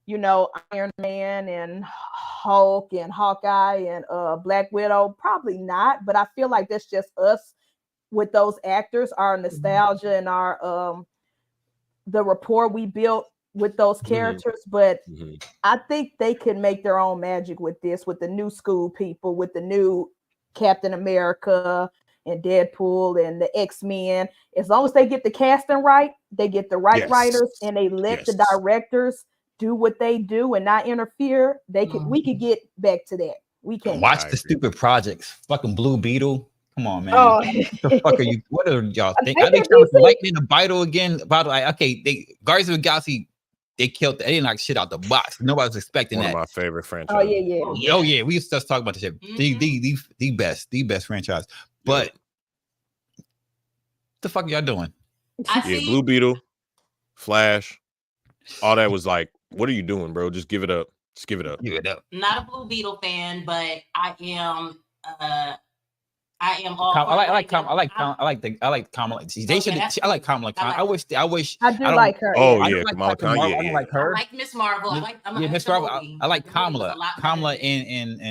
[SPEAKER 2] Iron Man and Hulk and Hawkeye and Black Widow? Probably not, but I feel like that's just us with those actors, our nostalgia and our the rapport we built with those characters. But I think they can make their own magic with this, with the new school people, with the new Captain America and Deadpool and the X-Men. As long as they get the casting right, they get the right writers, and they let the directors do what they do and not interfere, we could get back to that. We can
[SPEAKER 4] watch the stupid projects. Fucking Blue Beetle. Come on, man.
[SPEAKER 2] Oh.
[SPEAKER 4] What the fuck are you? What are y'all think?
[SPEAKER 2] Ain't
[SPEAKER 4] Are they
[SPEAKER 2] that
[SPEAKER 4] trying to
[SPEAKER 2] DC?
[SPEAKER 4] lightning the Beetle again? About like, okay, Guardians of the Galaxy, they killed. They didn't knock shit out the box. Nobody was expecting
[SPEAKER 3] One
[SPEAKER 4] that.
[SPEAKER 3] of my favorite franchises.
[SPEAKER 2] Oh yeah.
[SPEAKER 4] We used to talk about the shit. The best franchise. But the fuck y'all doing?
[SPEAKER 3] Blue Beetle, Flash, all that was like, what are you doing, bro? Just give it up. Just give it up.
[SPEAKER 4] Give it up.
[SPEAKER 5] Not a Blue Beetle fan, but I am all.
[SPEAKER 4] I like Kamala. They should. I like Kamala Khan. I wish.
[SPEAKER 2] I do like her.
[SPEAKER 3] Oh
[SPEAKER 4] I
[SPEAKER 3] yeah,
[SPEAKER 4] don't like
[SPEAKER 3] Kamala Khan.
[SPEAKER 4] Marvel.
[SPEAKER 3] Yeah,
[SPEAKER 4] I don't like her.
[SPEAKER 5] I like Miss Marvel. I like
[SPEAKER 4] Miss Marvel. I like Kamala. Kamala and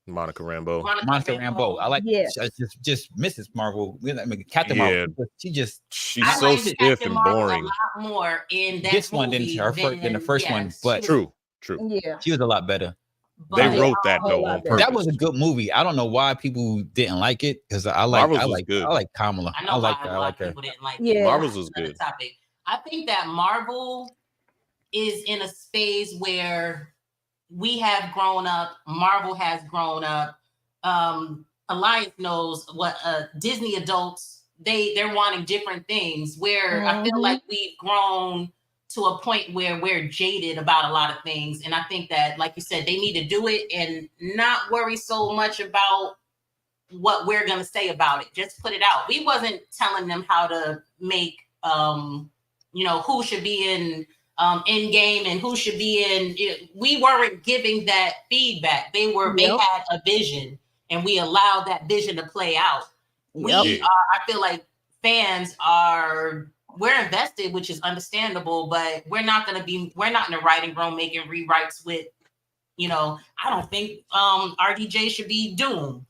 [SPEAKER 3] Monica Rambeau.
[SPEAKER 4] Monica Rambeau. I like
[SPEAKER 2] Yes.
[SPEAKER 4] just Mrs. Marvel. I mean, Captain
[SPEAKER 3] Yeah.
[SPEAKER 4] Marvel. She's
[SPEAKER 5] I
[SPEAKER 3] so
[SPEAKER 5] liked
[SPEAKER 3] stiff
[SPEAKER 5] Captain
[SPEAKER 3] and
[SPEAKER 5] Marvel
[SPEAKER 3] boring.
[SPEAKER 5] a lot more in that
[SPEAKER 4] this one
[SPEAKER 5] movie
[SPEAKER 4] than the first one, but
[SPEAKER 3] True.
[SPEAKER 2] Yeah.
[SPEAKER 4] she was a lot better.
[SPEAKER 3] They
[SPEAKER 5] But,
[SPEAKER 3] wrote that
[SPEAKER 2] a whole
[SPEAKER 3] though
[SPEAKER 2] lot
[SPEAKER 3] on
[SPEAKER 2] better.
[SPEAKER 3] purpose.
[SPEAKER 4] That was a good movie. I don't know why people didn't like it because I
[SPEAKER 3] Marvel's was
[SPEAKER 4] like
[SPEAKER 3] good.
[SPEAKER 4] Kamala.
[SPEAKER 5] I know
[SPEAKER 4] like
[SPEAKER 5] why
[SPEAKER 4] her.
[SPEAKER 5] a
[SPEAKER 4] I
[SPEAKER 5] lot
[SPEAKER 4] like
[SPEAKER 5] of
[SPEAKER 4] her.
[SPEAKER 5] people didn't like
[SPEAKER 2] Yeah.
[SPEAKER 5] it.
[SPEAKER 3] Marvel's was
[SPEAKER 5] Another
[SPEAKER 3] good.
[SPEAKER 5] topic. I think that Marvel is in a space where we have grown up. Marvel has grown up. Alliance knows what Disney adults they're wanting different things. Where I feel like we've grown to a point where we're jaded about a lot of things, and I think that, like you said, they need to do it and not worry so much about what we're gonna say about it. Just put it out. We wasn't telling them how to make who should be in game and who should be in. We weren't giving that feedback. They had a vision, and we allowed that vision to play out.
[SPEAKER 2] Yep.
[SPEAKER 5] I feel like fans we're invested, which is understandable, but we're not in the writing room making rewrites with, I don't think RDJ should be doomed.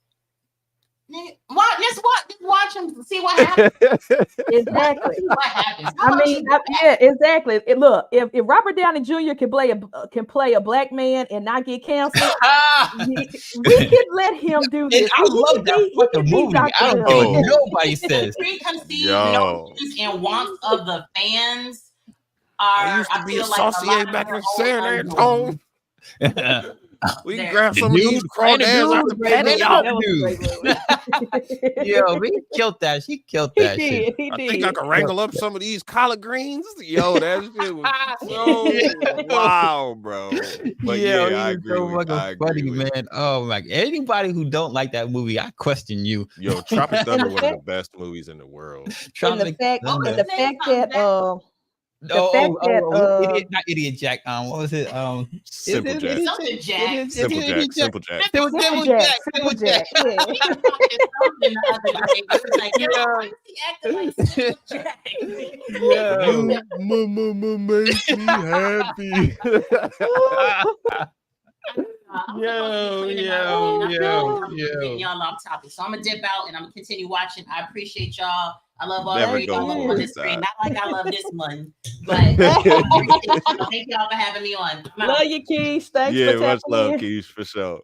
[SPEAKER 5] Just watch him, see what happens.
[SPEAKER 2] Exactly.
[SPEAKER 5] See what happens.
[SPEAKER 2] I mean, yeah, exactly. Look, if Robert Downey Jr. can play a black man and not get canceled, we can let him do this.
[SPEAKER 4] I love that fucking movie. I don't care what nobody says.
[SPEAKER 5] Preconceived notions and wants of the fans are.
[SPEAKER 3] I used to be
[SPEAKER 5] feel
[SPEAKER 3] associated back in San Antonio. We can grab some of these crawdads out the penny.
[SPEAKER 4] Yo, he killed that. She killed that shit.
[SPEAKER 3] I think I can wrangle up some of these collard greens. Yo, that shit was so wow, bro. But I agree.
[SPEAKER 4] Funny, man. Oh my! Anybody who don't like that movie, I question you.
[SPEAKER 3] Yo, Tropic Thunder, one of the best movies in the world.
[SPEAKER 2] And the fact that
[SPEAKER 4] not Idiot Jack. What was it?
[SPEAKER 3] Simple Jack.
[SPEAKER 4] Simple Jack.
[SPEAKER 3] You makes me happy.
[SPEAKER 5] Y'all off topic. So I'm gonna dip out and I'm gonna continue watching. I appreciate y'all. I love all of y'all on this screen. Not like I love this one, but thank y'all for having me on.
[SPEAKER 2] Love you, Keish. Thanks for
[SPEAKER 3] much love,
[SPEAKER 2] in.
[SPEAKER 3] Keish, for sure.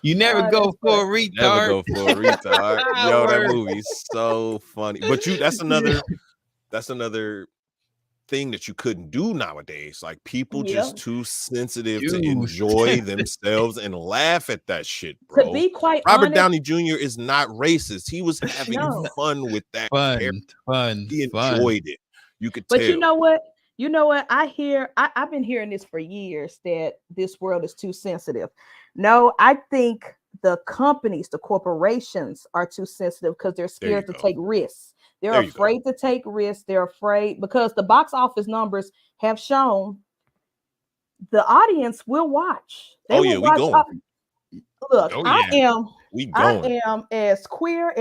[SPEAKER 4] You never go for a retard.
[SPEAKER 3] Never go for a retard. Yo, that movie's so funny. But that's another thing that you couldn't do nowadays. Like, people just too sensitive to enjoy themselves and laugh at that shit, bro.
[SPEAKER 2] To be quite
[SPEAKER 3] Robert
[SPEAKER 2] honest,
[SPEAKER 3] Downey Jr. is not racist. He was having fun with that. He enjoyed it. You could tell.
[SPEAKER 2] But you know what? I've been hearing this for years, that this world is too sensitive. No, I think the companies, the corporations are too sensitive because they're scared to take risks. They're afraid to take risks. They're afraid because the box office numbers have shown the audience will watch.
[SPEAKER 3] We going.
[SPEAKER 2] Look, I am as queer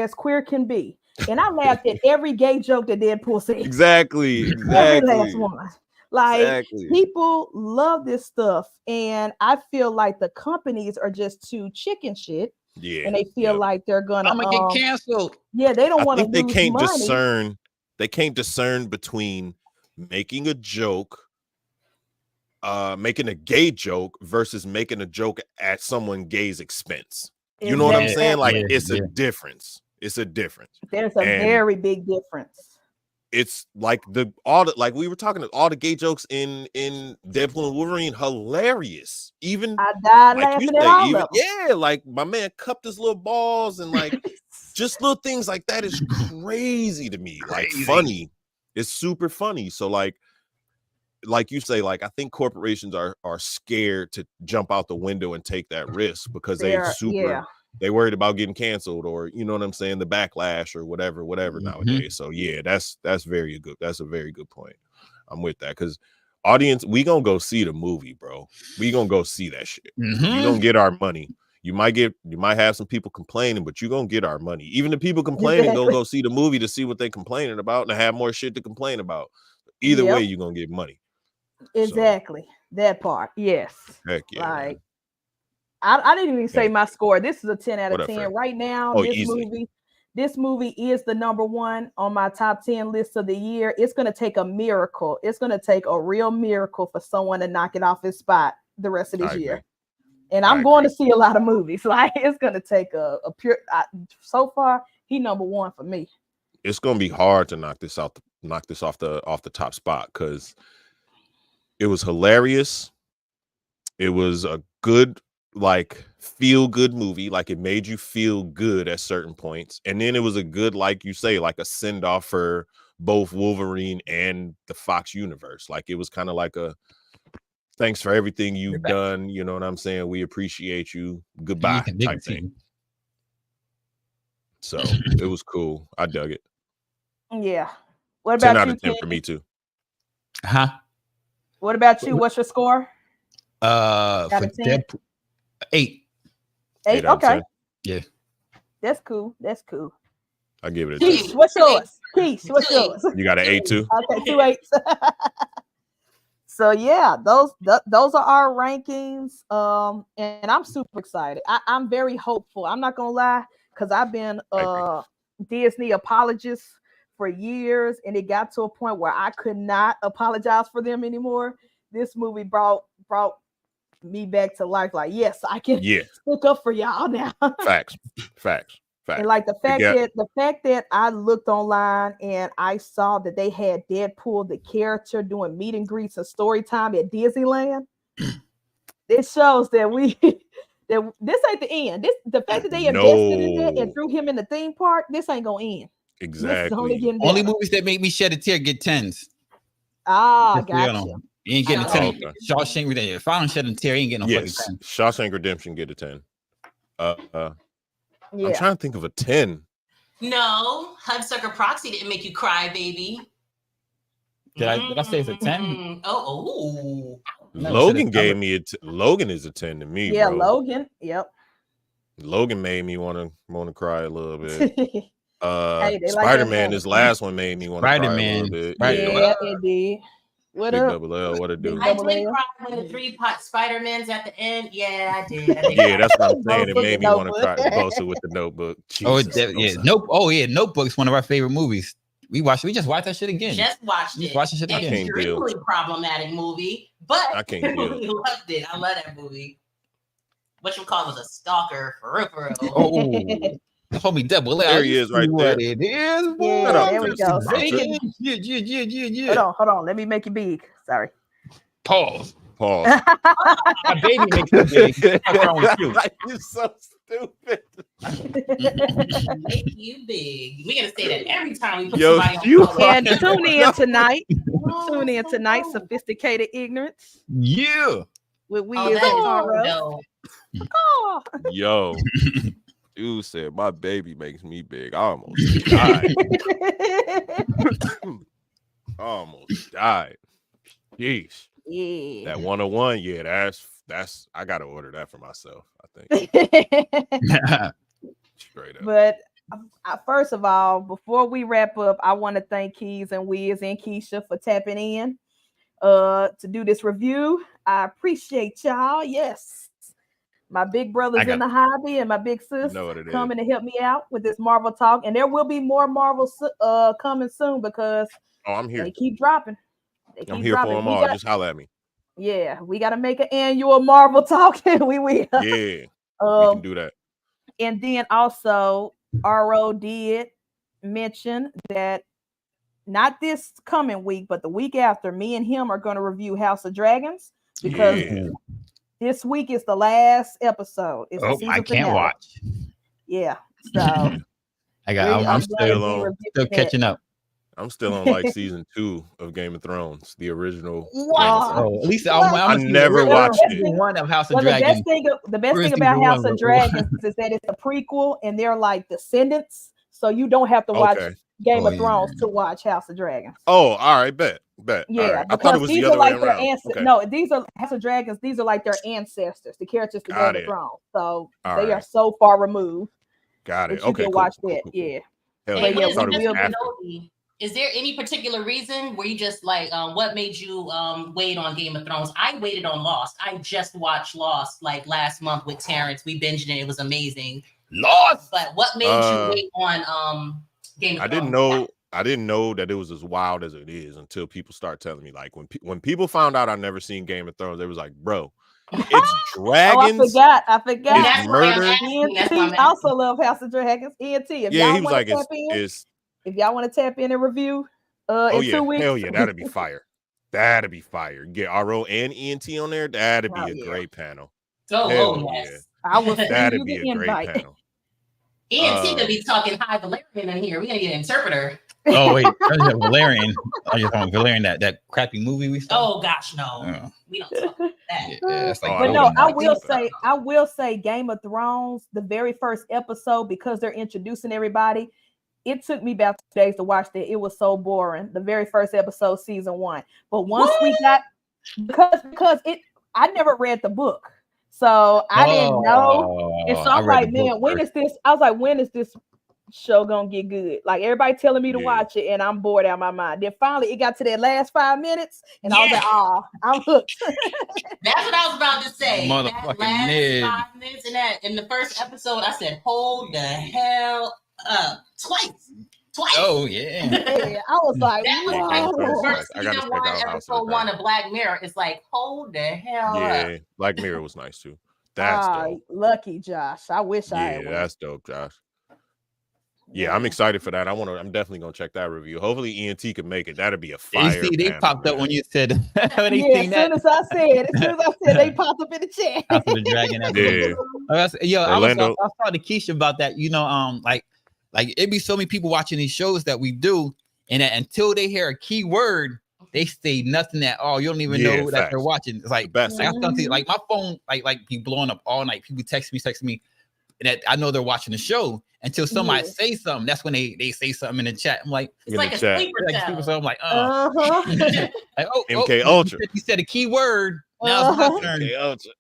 [SPEAKER 2] can be. And I laughed at every gay joke that Deadpool said.
[SPEAKER 3] Exactly.
[SPEAKER 2] Every last one. Like, people love this stuff. And I feel like the companies are just too chicken shit.
[SPEAKER 3] Yeah,
[SPEAKER 2] and they feel like they're gonna
[SPEAKER 4] get canceled.
[SPEAKER 2] Yeah, they don't want to.
[SPEAKER 3] They can't discern. They can't discern between making a joke, making a gay joke versus making a joke at someone gay's expense. You know what I'm saying? Like, it's a difference. It's a difference.
[SPEAKER 2] There's a very big difference.
[SPEAKER 3] It's like like we were talking, all the gay jokes in Deadpool and Wolverine, hilarious. Even
[SPEAKER 2] I died laughing at all of them.
[SPEAKER 3] Yeah, like my man cupped his little balls and like just little things like that is crazy to me. Like, funny. It's super funny. So like you say, like, I think corporations are scared to jump out the window and take that risk because they worried about getting canceled, or you know what I'm saying, the backlash or whatever nowadays. So that's very good. That's a very good point. I'm with that, because audience, we gonna go see the movie, bro. We gonna go see that shit. You gonna get our money. You might have some people complaining, but you gonna get our money. Even the people complaining gonna go see the movie to see what they complaining about and have more shit to complain about. Either way, you're gonna get money.
[SPEAKER 2] Exactly. That part. Yes.
[SPEAKER 3] Heck yeah.
[SPEAKER 2] Like, I didn't even say
[SPEAKER 3] Okay.
[SPEAKER 2] my score. This is a 10 out
[SPEAKER 3] What
[SPEAKER 2] of
[SPEAKER 3] up,
[SPEAKER 2] 10
[SPEAKER 3] Fred?
[SPEAKER 2] right now.
[SPEAKER 3] Oh, easily.
[SPEAKER 2] This movie is the number one on my top 10 list of the year. It's going to take a miracle. It's going to take a real miracle for someone to knock it off his spot the rest of this
[SPEAKER 3] I agree.
[SPEAKER 2] year. And
[SPEAKER 3] I
[SPEAKER 2] I'm going
[SPEAKER 3] agree.
[SPEAKER 2] to see a lot of movies. Like it's going to take a pure. So far, he number one for me.
[SPEAKER 3] It's gonna be hard to knock this off the top spot because it was hilarious. It was a good, like, feel good movie. Like it made you feel good at certain points, and then it was a good, like you say, like a send off for both Wolverine and the Fox universe. Like it was kind of like a thanks for everything you've
[SPEAKER 4] back.
[SPEAKER 3] done. You know what I'm saying? We appreciate you.
[SPEAKER 4] You
[SPEAKER 3] Goodbye
[SPEAKER 4] can dig
[SPEAKER 3] type
[SPEAKER 4] it,
[SPEAKER 3] thing.
[SPEAKER 4] team.
[SPEAKER 3] So it was cool. I dug it.
[SPEAKER 2] Yeah. What
[SPEAKER 3] 10
[SPEAKER 2] about
[SPEAKER 3] out
[SPEAKER 2] you,
[SPEAKER 3] of 10
[SPEAKER 2] Ken?
[SPEAKER 3] for me too.
[SPEAKER 4] Huh?
[SPEAKER 2] What about you? What's your score?
[SPEAKER 4] For
[SPEAKER 2] Out of 10?
[SPEAKER 4] Deadpool, 8.
[SPEAKER 2] 8.
[SPEAKER 3] out of
[SPEAKER 2] Okay.
[SPEAKER 3] 10.
[SPEAKER 4] Yeah.
[SPEAKER 2] That's cool. That's cool.
[SPEAKER 3] I give it a 10.
[SPEAKER 2] Keish, what's yours? Keish, what's yours?
[SPEAKER 3] You got an 8 too?
[SPEAKER 2] Okay, 2 8s. So yeah, those are our rankings. And I'm super excited. I'm very hopeful. I'm not gonna lie, because I've been Disney apologist for years, and it got to a point where I could not apologize for them anymore. This movie brought me back to life. Like, yes, I can stick up for y'all now.
[SPEAKER 3] Facts.
[SPEAKER 2] And like the fact that I looked online and I saw that they had Deadpool, the character, doing meet and greets and story time at Disneyland, it shows that that this ain't the end. The fact that they invested in that and threw him in the theme park, this ain't gonna end.
[SPEAKER 3] Exactly.
[SPEAKER 2] This is only getting
[SPEAKER 4] Only
[SPEAKER 2] better.
[SPEAKER 4] movies that make me shed a tear get 10s.
[SPEAKER 2] Ah,
[SPEAKER 4] Just so you
[SPEAKER 2] gotcha.
[SPEAKER 4] know. You ain't getting a 10.
[SPEAKER 3] Okay.
[SPEAKER 4] Shawshank Redemption. If I don't shed a tear, you ain't getting no
[SPEAKER 3] Yes,
[SPEAKER 4] fucking 10.
[SPEAKER 3] Shawshank Redemption get a 10. I'm
[SPEAKER 2] Yeah.
[SPEAKER 3] trying to think of a 10.
[SPEAKER 5] No, Hudsucker Proxy didn't make you cry, baby.
[SPEAKER 4] Did I say it's a 10?
[SPEAKER 5] Oh.
[SPEAKER 3] Logan gave me Logan is a 10 to me,
[SPEAKER 2] Yeah,
[SPEAKER 3] bro.
[SPEAKER 2] Logan. Yep.
[SPEAKER 3] Logan made me want to cry a little bit.
[SPEAKER 2] Hey, they like
[SPEAKER 3] Spider-Man,
[SPEAKER 2] that
[SPEAKER 3] this last one made me want to cry a little bit.
[SPEAKER 2] Yeah, it did. What
[SPEAKER 3] Big
[SPEAKER 2] up?
[SPEAKER 3] Double L, what it do?
[SPEAKER 5] I did cry when the 3 pot Spider-Mans at the end. Yeah, I did.
[SPEAKER 3] Yeah, that's what I'm saying. It
[SPEAKER 2] Both
[SPEAKER 3] made
[SPEAKER 2] with
[SPEAKER 3] me
[SPEAKER 2] the
[SPEAKER 3] want to cry. Both with the Notebook. Jesus,
[SPEAKER 4] Notebook's one of our favorite movies. We just watched that shit again.
[SPEAKER 5] Just watched it.
[SPEAKER 4] Watch that shit again.
[SPEAKER 5] Extremely problematic movie, but
[SPEAKER 3] I can't deal.
[SPEAKER 5] we loved it. I love that movie. What you call was a stalker for real.
[SPEAKER 4] Oh, homie Double L.
[SPEAKER 3] There he is, right there.
[SPEAKER 4] What it is?
[SPEAKER 2] Yeah, there we go.
[SPEAKER 4] Yeah.
[SPEAKER 2] Hold on. Let me make it big. Sorry.
[SPEAKER 4] Pause.
[SPEAKER 3] Pause.
[SPEAKER 4] My baby makes it big. What's wrong with you?
[SPEAKER 3] You're so stupid.
[SPEAKER 5] Make you big. We're gonna say that every time we put
[SPEAKER 3] Yo,
[SPEAKER 5] somebody on
[SPEAKER 3] you
[SPEAKER 5] color.
[SPEAKER 2] And tune in tonight. Tune in tonight. Sophisticated Ignorance
[SPEAKER 4] Yeah.
[SPEAKER 2] with we
[SPEAKER 5] Oh,
[SPEAKER 2] is
[SPEAKER 5] that is
[SPEAKER 2] tomorrow.
[SPEAKER 5] no.
[SPEAKER 2] Oh.
[SPEAKER 3] Yo, dude said my baby makes me big. I almost died. Almost died. Jeez.
[SPEAKER 2] Yeah.
[SPEAKER 3] That 101, yeah, that's I gotta order that for myself, I think. Straight up.
[SPEAKER 2] But first of all, before we wrap up, I want to thank Keys and Wiz and Keisha for tapping in to do this review. I appreciate y'all. Yes. My big brothers in the hobby and my big sis coming to help me out with this Marvel talk. And there will be more Marvel coming soon because
[SPEAKER 3] I'm here.
[SPEAKER 2] they keep dropping.
[SPEAKER 3] I'm here for them all. Just holler at me.
[SPEAKER 2] Yeah, we got to make an annual Marvel talk, and we will.
[SPEAKER 3] Yeah, we can do that.
[SPEAKER 2] And then also, RO did mention that not this coming week, but the week after, me and him are going to review House of Dragons because this week is the last episode. It's the season
[SPEAKER 4] I can't
[SPEAKER 2] finale.
[SPEAKER 4] watch.
[SPEAKER 2] Yeah, so
[SPEAKER 4] I'm still catching up.
[SPEAKER 3] I'm still on like season 2 of Game of Thrones, the original.
[SPEAKER 4] Wow. At least I
[SPEAKER 3] never watched it.
[SPEAKER 4] One of House of Dragons.
[SPEAKER 2] The best thing about House of Dragons is that it's a prequel and they're like descendants, so you don't have to watch Game of Thrones to watch House of Dragons.
[SPEAKER 3] Oh, all right, bet.
[SPEAKER 2] Yeah,
[SPEAKER 3] right. I thought it was the other way around.
[SPEAKER 2] No, these are House of Dragons. These are like their ancestors, the characters to Game of Thrones. So they are so far removed.
[SPEAKER 3] Got it.
[SPEAKER 2] You can watch that. Yeah.
[SPEAKER 3] Hell,
[SPEAKER 5] Hey,
[SPEAKER 3] I thought it was
[SPEAKER 5] Mr.
[SPEAKER 3] after.
[SPEAKER 5] Kenobi, Is there any particular reason where you just like what made you wait on Game of Thrones? I waited on Lost. I just watched Lost like last month with Terrence. We binged it. It was amazing.
[SPEAKER 4] Lost.
[SPEAKER 5] But what made you wait on Game of Thrones?
[SPEAKER 3] I didn't know that it was as wild as it is until people start telling me. Like when people found out I never seen Game of Thrones, they was like, "Bro, it's dragons."
[SPEAKER 2] I forgot.
[SPEAKER 3] It's murder.
[SPEAKER 2] ENT also love House of Dragons. ENT. If
[SPEAKER 3] Yeah,
[SPEAKER 2] y'all
[SPEAKER 3] he was like,
[SPEAKER 2] if y'all want to tap in and review,
[SPEAKER 3] oh
[SPEAKER 2] in
[SPEAKER 3] yeah,
[SPEAKER 2] 2 weeks,
[SPEAKER 3] hell yeah, that'd be fire. That'd be fire. Get RO and ENT on there. That'd be a great panel.
[SPEAKER 5] Oh yes.
[SPEAKER 3] Yeah.
[SPEAKER 2] I will.
[SPEAKER 3] That'd be a great panel.
[SPEAKER 5] ENT could be talking high Valerian in here. We gotta get an interpreter.
[SPEAKER 4] Oh wait, Valerian. I just on Valerian, that crappy movie we saw.
[SPEAKER 5] Oh gosh, no. We don't talk about that.
[SPEAKER 4] Yeah, it's like,
[SPEAKER 2] but no, I will say Game of Thrones, the very first episode, because they're introducing everybody. It took me about 2 days to watch that. It was so boring. The very first episode, season 1. But once we got because I never read the book. So I didn't know. And so I'm like, man, when is this? I was like, when is this show gonna get good? Like everybody telling me to watch it, and I'm bored out of my mind. Then finally it got to that last 5 minutes, and I was like, oh, I'm hooked.
[SPEAKER 5] That's what I was about to say.
[SPEAKER 4] Motherfucking
[SPEAKER 5] that last 5 minutes in the first episode, I said, hold the hell up. Twice.
[SPEAKER 4] Oh yeah.
[SPEAKER 2] Yeah, I was like,
[SPEAKER 5] that was like the first
[SPEAKER 3] I gotta
[SPEAKER 5] season
[SPEAKER 3] check
[SPEAKER 5] 1,
[SPEAKER 3] out
[SPEAKER 5] episode 1 of Black Mirror. It's like, hold the hell up.
[SPEAKER 3] Yeah, Black Mirror was nice too. That's dope.
[SPEAKER 2] Lucky Josh. I wish I had.
[SPEAKER 3] Yeah, that's dope, Josh. Yeah, I'm excited for that. I'm definitely gonna check that review. Hopefully ENT can make it. That'd be a fire.
[SPEAKER 4] You see, they popped up when you said when they
[SPEAKER 2] as soon as I said, they popped up in the chat.
[SPEAKER 4] After the dragon episode. I saw to Keisha about that. You know, like it'd be so many people watching these shows that we do, and that until they hear a key word, they say nothing at all. You don't even know that they're watching. It's like something like my phone, like be blowing up all night. People text me, and that I know they're watching the show until somebody say something. That's when they say something in the chat. I'm like,
[SPEAKER 5] it's like a sleeper cell.
[SPEAKER 4] I'm like,
[SPEAKER 3] like, MK Ultra.
[SPEAKER 4] You said a key word. Now it's my turn.
[SPEAKER 3] MK Ultra.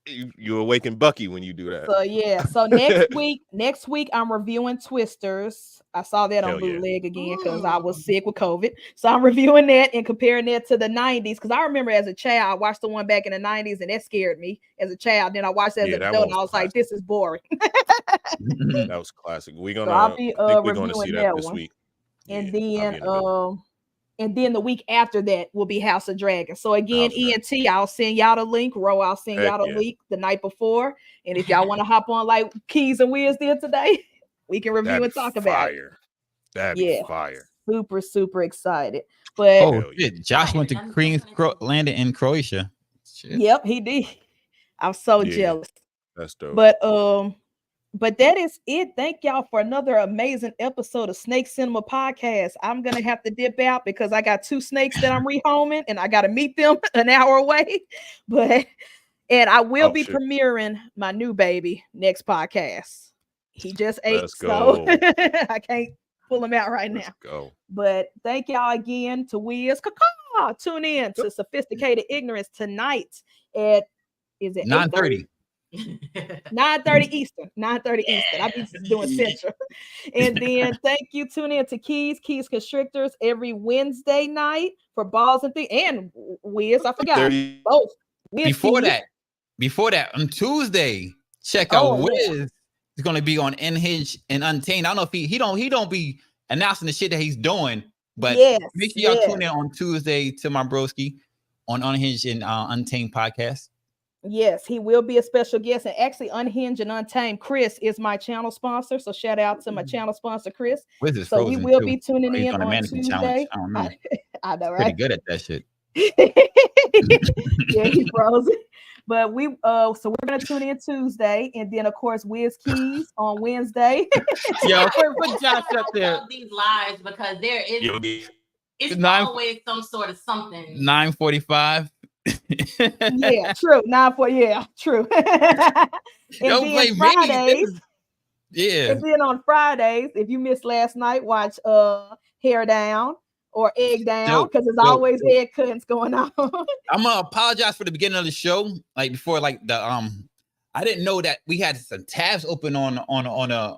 [SPEAKER 3] You awaken Bucky when you do that.
[SPEAKER 2] So yeah. So next week I'm reviewing Twisters. I saw that on bootleg again because I was sick with COVID. So I'm reviewing that and comparing that to the 90s. Because I remember as a child, I watched the one back in the 90s and that scared me as a child. Then I watched it as an adult and I was like, this is boring.
[SPEAKER 3] That was classic. We're gonna see that this week.
[SPEAKER 2] And then the week after that will be House of Dragons. So again, ENT, I'll send y'all the link. Ro, I'll send y'all the link the night before. And if y'all want to hop on like Keys and Wiz did today, we can review and talk about it.
[SPEAKER 3] That'd be fire.
[SPEAKER 2] Super, super excited. But
[SPEAKER 4] Josh went to Queen's landed in Croatia.
[SPEAKER 2] Shit. Yep, he did. I'm so jealous.
[SPEAKER 3] That's dope.
[SPEAKER 2] But that is it. Thank y'all for another amazing episode of Snake Cinema Podcast. I'm gonna have to dip out because I got 2 snakes that I'm rehoming and I gotta meet them an hour away. And I will be premiering my new baby next podcast. He just ate, so I can't pull him out right now.
[SPEAKER 3] Go.
[SPEAKER 2] But thank y'all again to Wiz. Tune in to Sophisticated Ignorance tonight at
[SPEAKER 4] 9:30.
[SPEAKER 2] 9:30 Eastern. 9:30 Eastern. I'll be doing Central. And then thank you. Tune in to Keys Constrictors every Wednesday night for balls and things. And Wiz, I forgot both.
[SPEAKER 4] Before that, on Tuesday, check out Wiz. He's gonna be on Unhinged and Untamed. I don't know if he don't be announcing the shit that he's doing, but make sure y'all tune in on Tuesday to my broski on Unhinged and Untamed podcast.
[SPEAKER 2] Yes, he will be a special guest. And actually, Unhinged and Untamed, Chris is my channel sponsor. So shout out to my channel sponsor, Chris.
[SPEAKER 4] So
[SPEAKER 2] he will be tuning in on Tuesday.
[SPEAKER 4] Challenge. I don't know.
[SPEAKER 2] I know, right?
[SPEAKER 4] Pretty good at that shit.
[SPEAKER 2] Yeah, he's frozen. But so we're gonna tune in Tuesday, and then of course Wiz Keys on Wednesday.
[SPEAKER 4] Yo, put Josh up there.
[SPEAKER 5] These lives because there is it's always some sort of something.
[SPEAKER 4] 9:45.
[SPEAKER 2] Yeah, true. 9:40. True.
[SPEAKER 4] Don't blame Fridays. Yeah.
[SPEAKER 2] And then on Fridays, if you missed last night, watch Hair Down or Egg Down because there's always egg cuttings going on.
[SPEAKER 4] I'm gonna apologize for the beginning of the show. Like before, like the I didn't know that we had some tabs open on a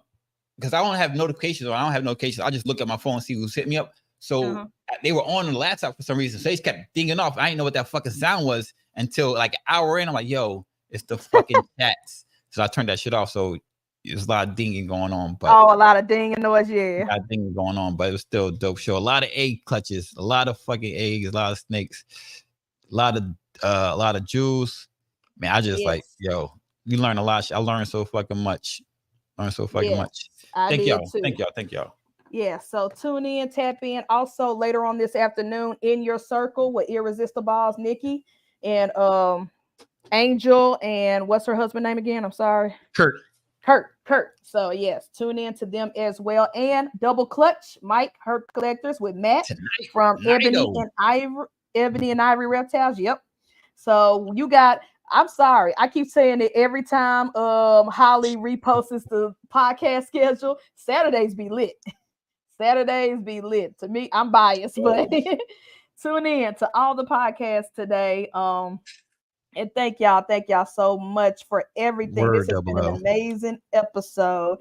[SPEAKER 4] because I don't have notifications or I don't have notifications. I just look at my phone and see who's hitting me up. So they were on the laptop for some reason. So they just kept dinging off. I didn't know what that fucking sound was until like an hour in. I'm like, yo, it's the fucking chats. So I turned that shit off. So there's a lot of dinging going on. But
[SPEAKER 2] a lot of dinging noise, yeah.
[SPEAKER 4] A lot of dinging going on, but it was still a dope show. A lot of egg clutches, a lot of fucking eggs, a lot of snakes, a lot of jewels. Man, I just like, yo, you learn a lot. I learned so fucking much. Thank y'all.
[SPEAKER 2] Yeah, so tune in, tap in. Also, later on this afternoon, In Your Circle with Irresistibles, Nikki and Angel, and what's her husband name again? I'm sorry.
[SPEAKER 4] Kurt.
[SPEAKER 2] So yes, tune in to them as well. And Double Clutch, Mike Hurt Collectors with Matt from Ebony and Ivory Reptiles. Yep. So you got, I'm sorry, I keep saying it every time Holly reposts the podcast schedule. Saturdays be lit. To me, I'm biased, but tune in to all the podcasts today. And thank y'all so much for everything. This has been an amazing episode.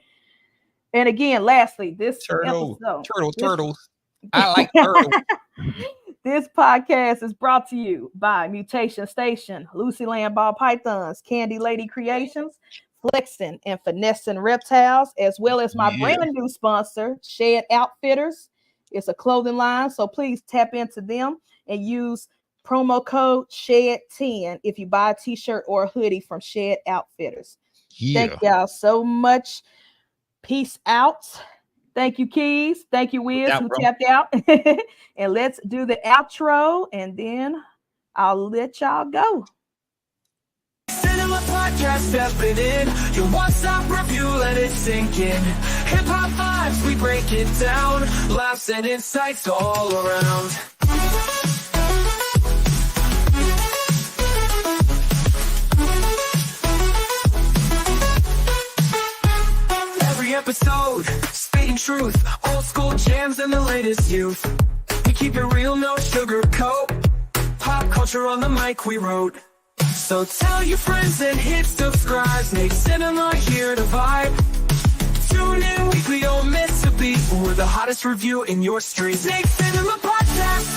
[SPEAKER 2] And again, lastly, this
[SPEAKER 4] turtles.
[SPEAKER 2] This,
[SPEAKER 4] I like turtles.
[SPEAKER 2] This podcast is brought to you by Mutation Station, Lucy Land Ball Pythons, Candy Lady Creations, Flexing and Finessing Reptiles, as well as my brand new sponsor, Shed Outfitters. It's a clothing line, so please tap into them and use promo code SHED10 if you buy a t-shirt or a hoodie from Shed Outfitters. Thank y'all so much. Peace out. Thank you, Keys. Thank you, Wiz, who tapped out. And let's do the outro, and then I'll let y'all go.
[SPEAKER 1] Cinema podcast stepping in. Your one-stop review, let it sink in. Hip-hop vibes, we break it down. Laughs and insights all around. Episode, spitting truth, old school jams and the latest youth. We keep it real, no sugar coat. Pop culture on the mic we wrote. So tell your friends and hit subscribe. Make cinema here to vibe. Tune in weekly, don't miss a beat. We're the hottest review in your street. Snake Cinema Podcast.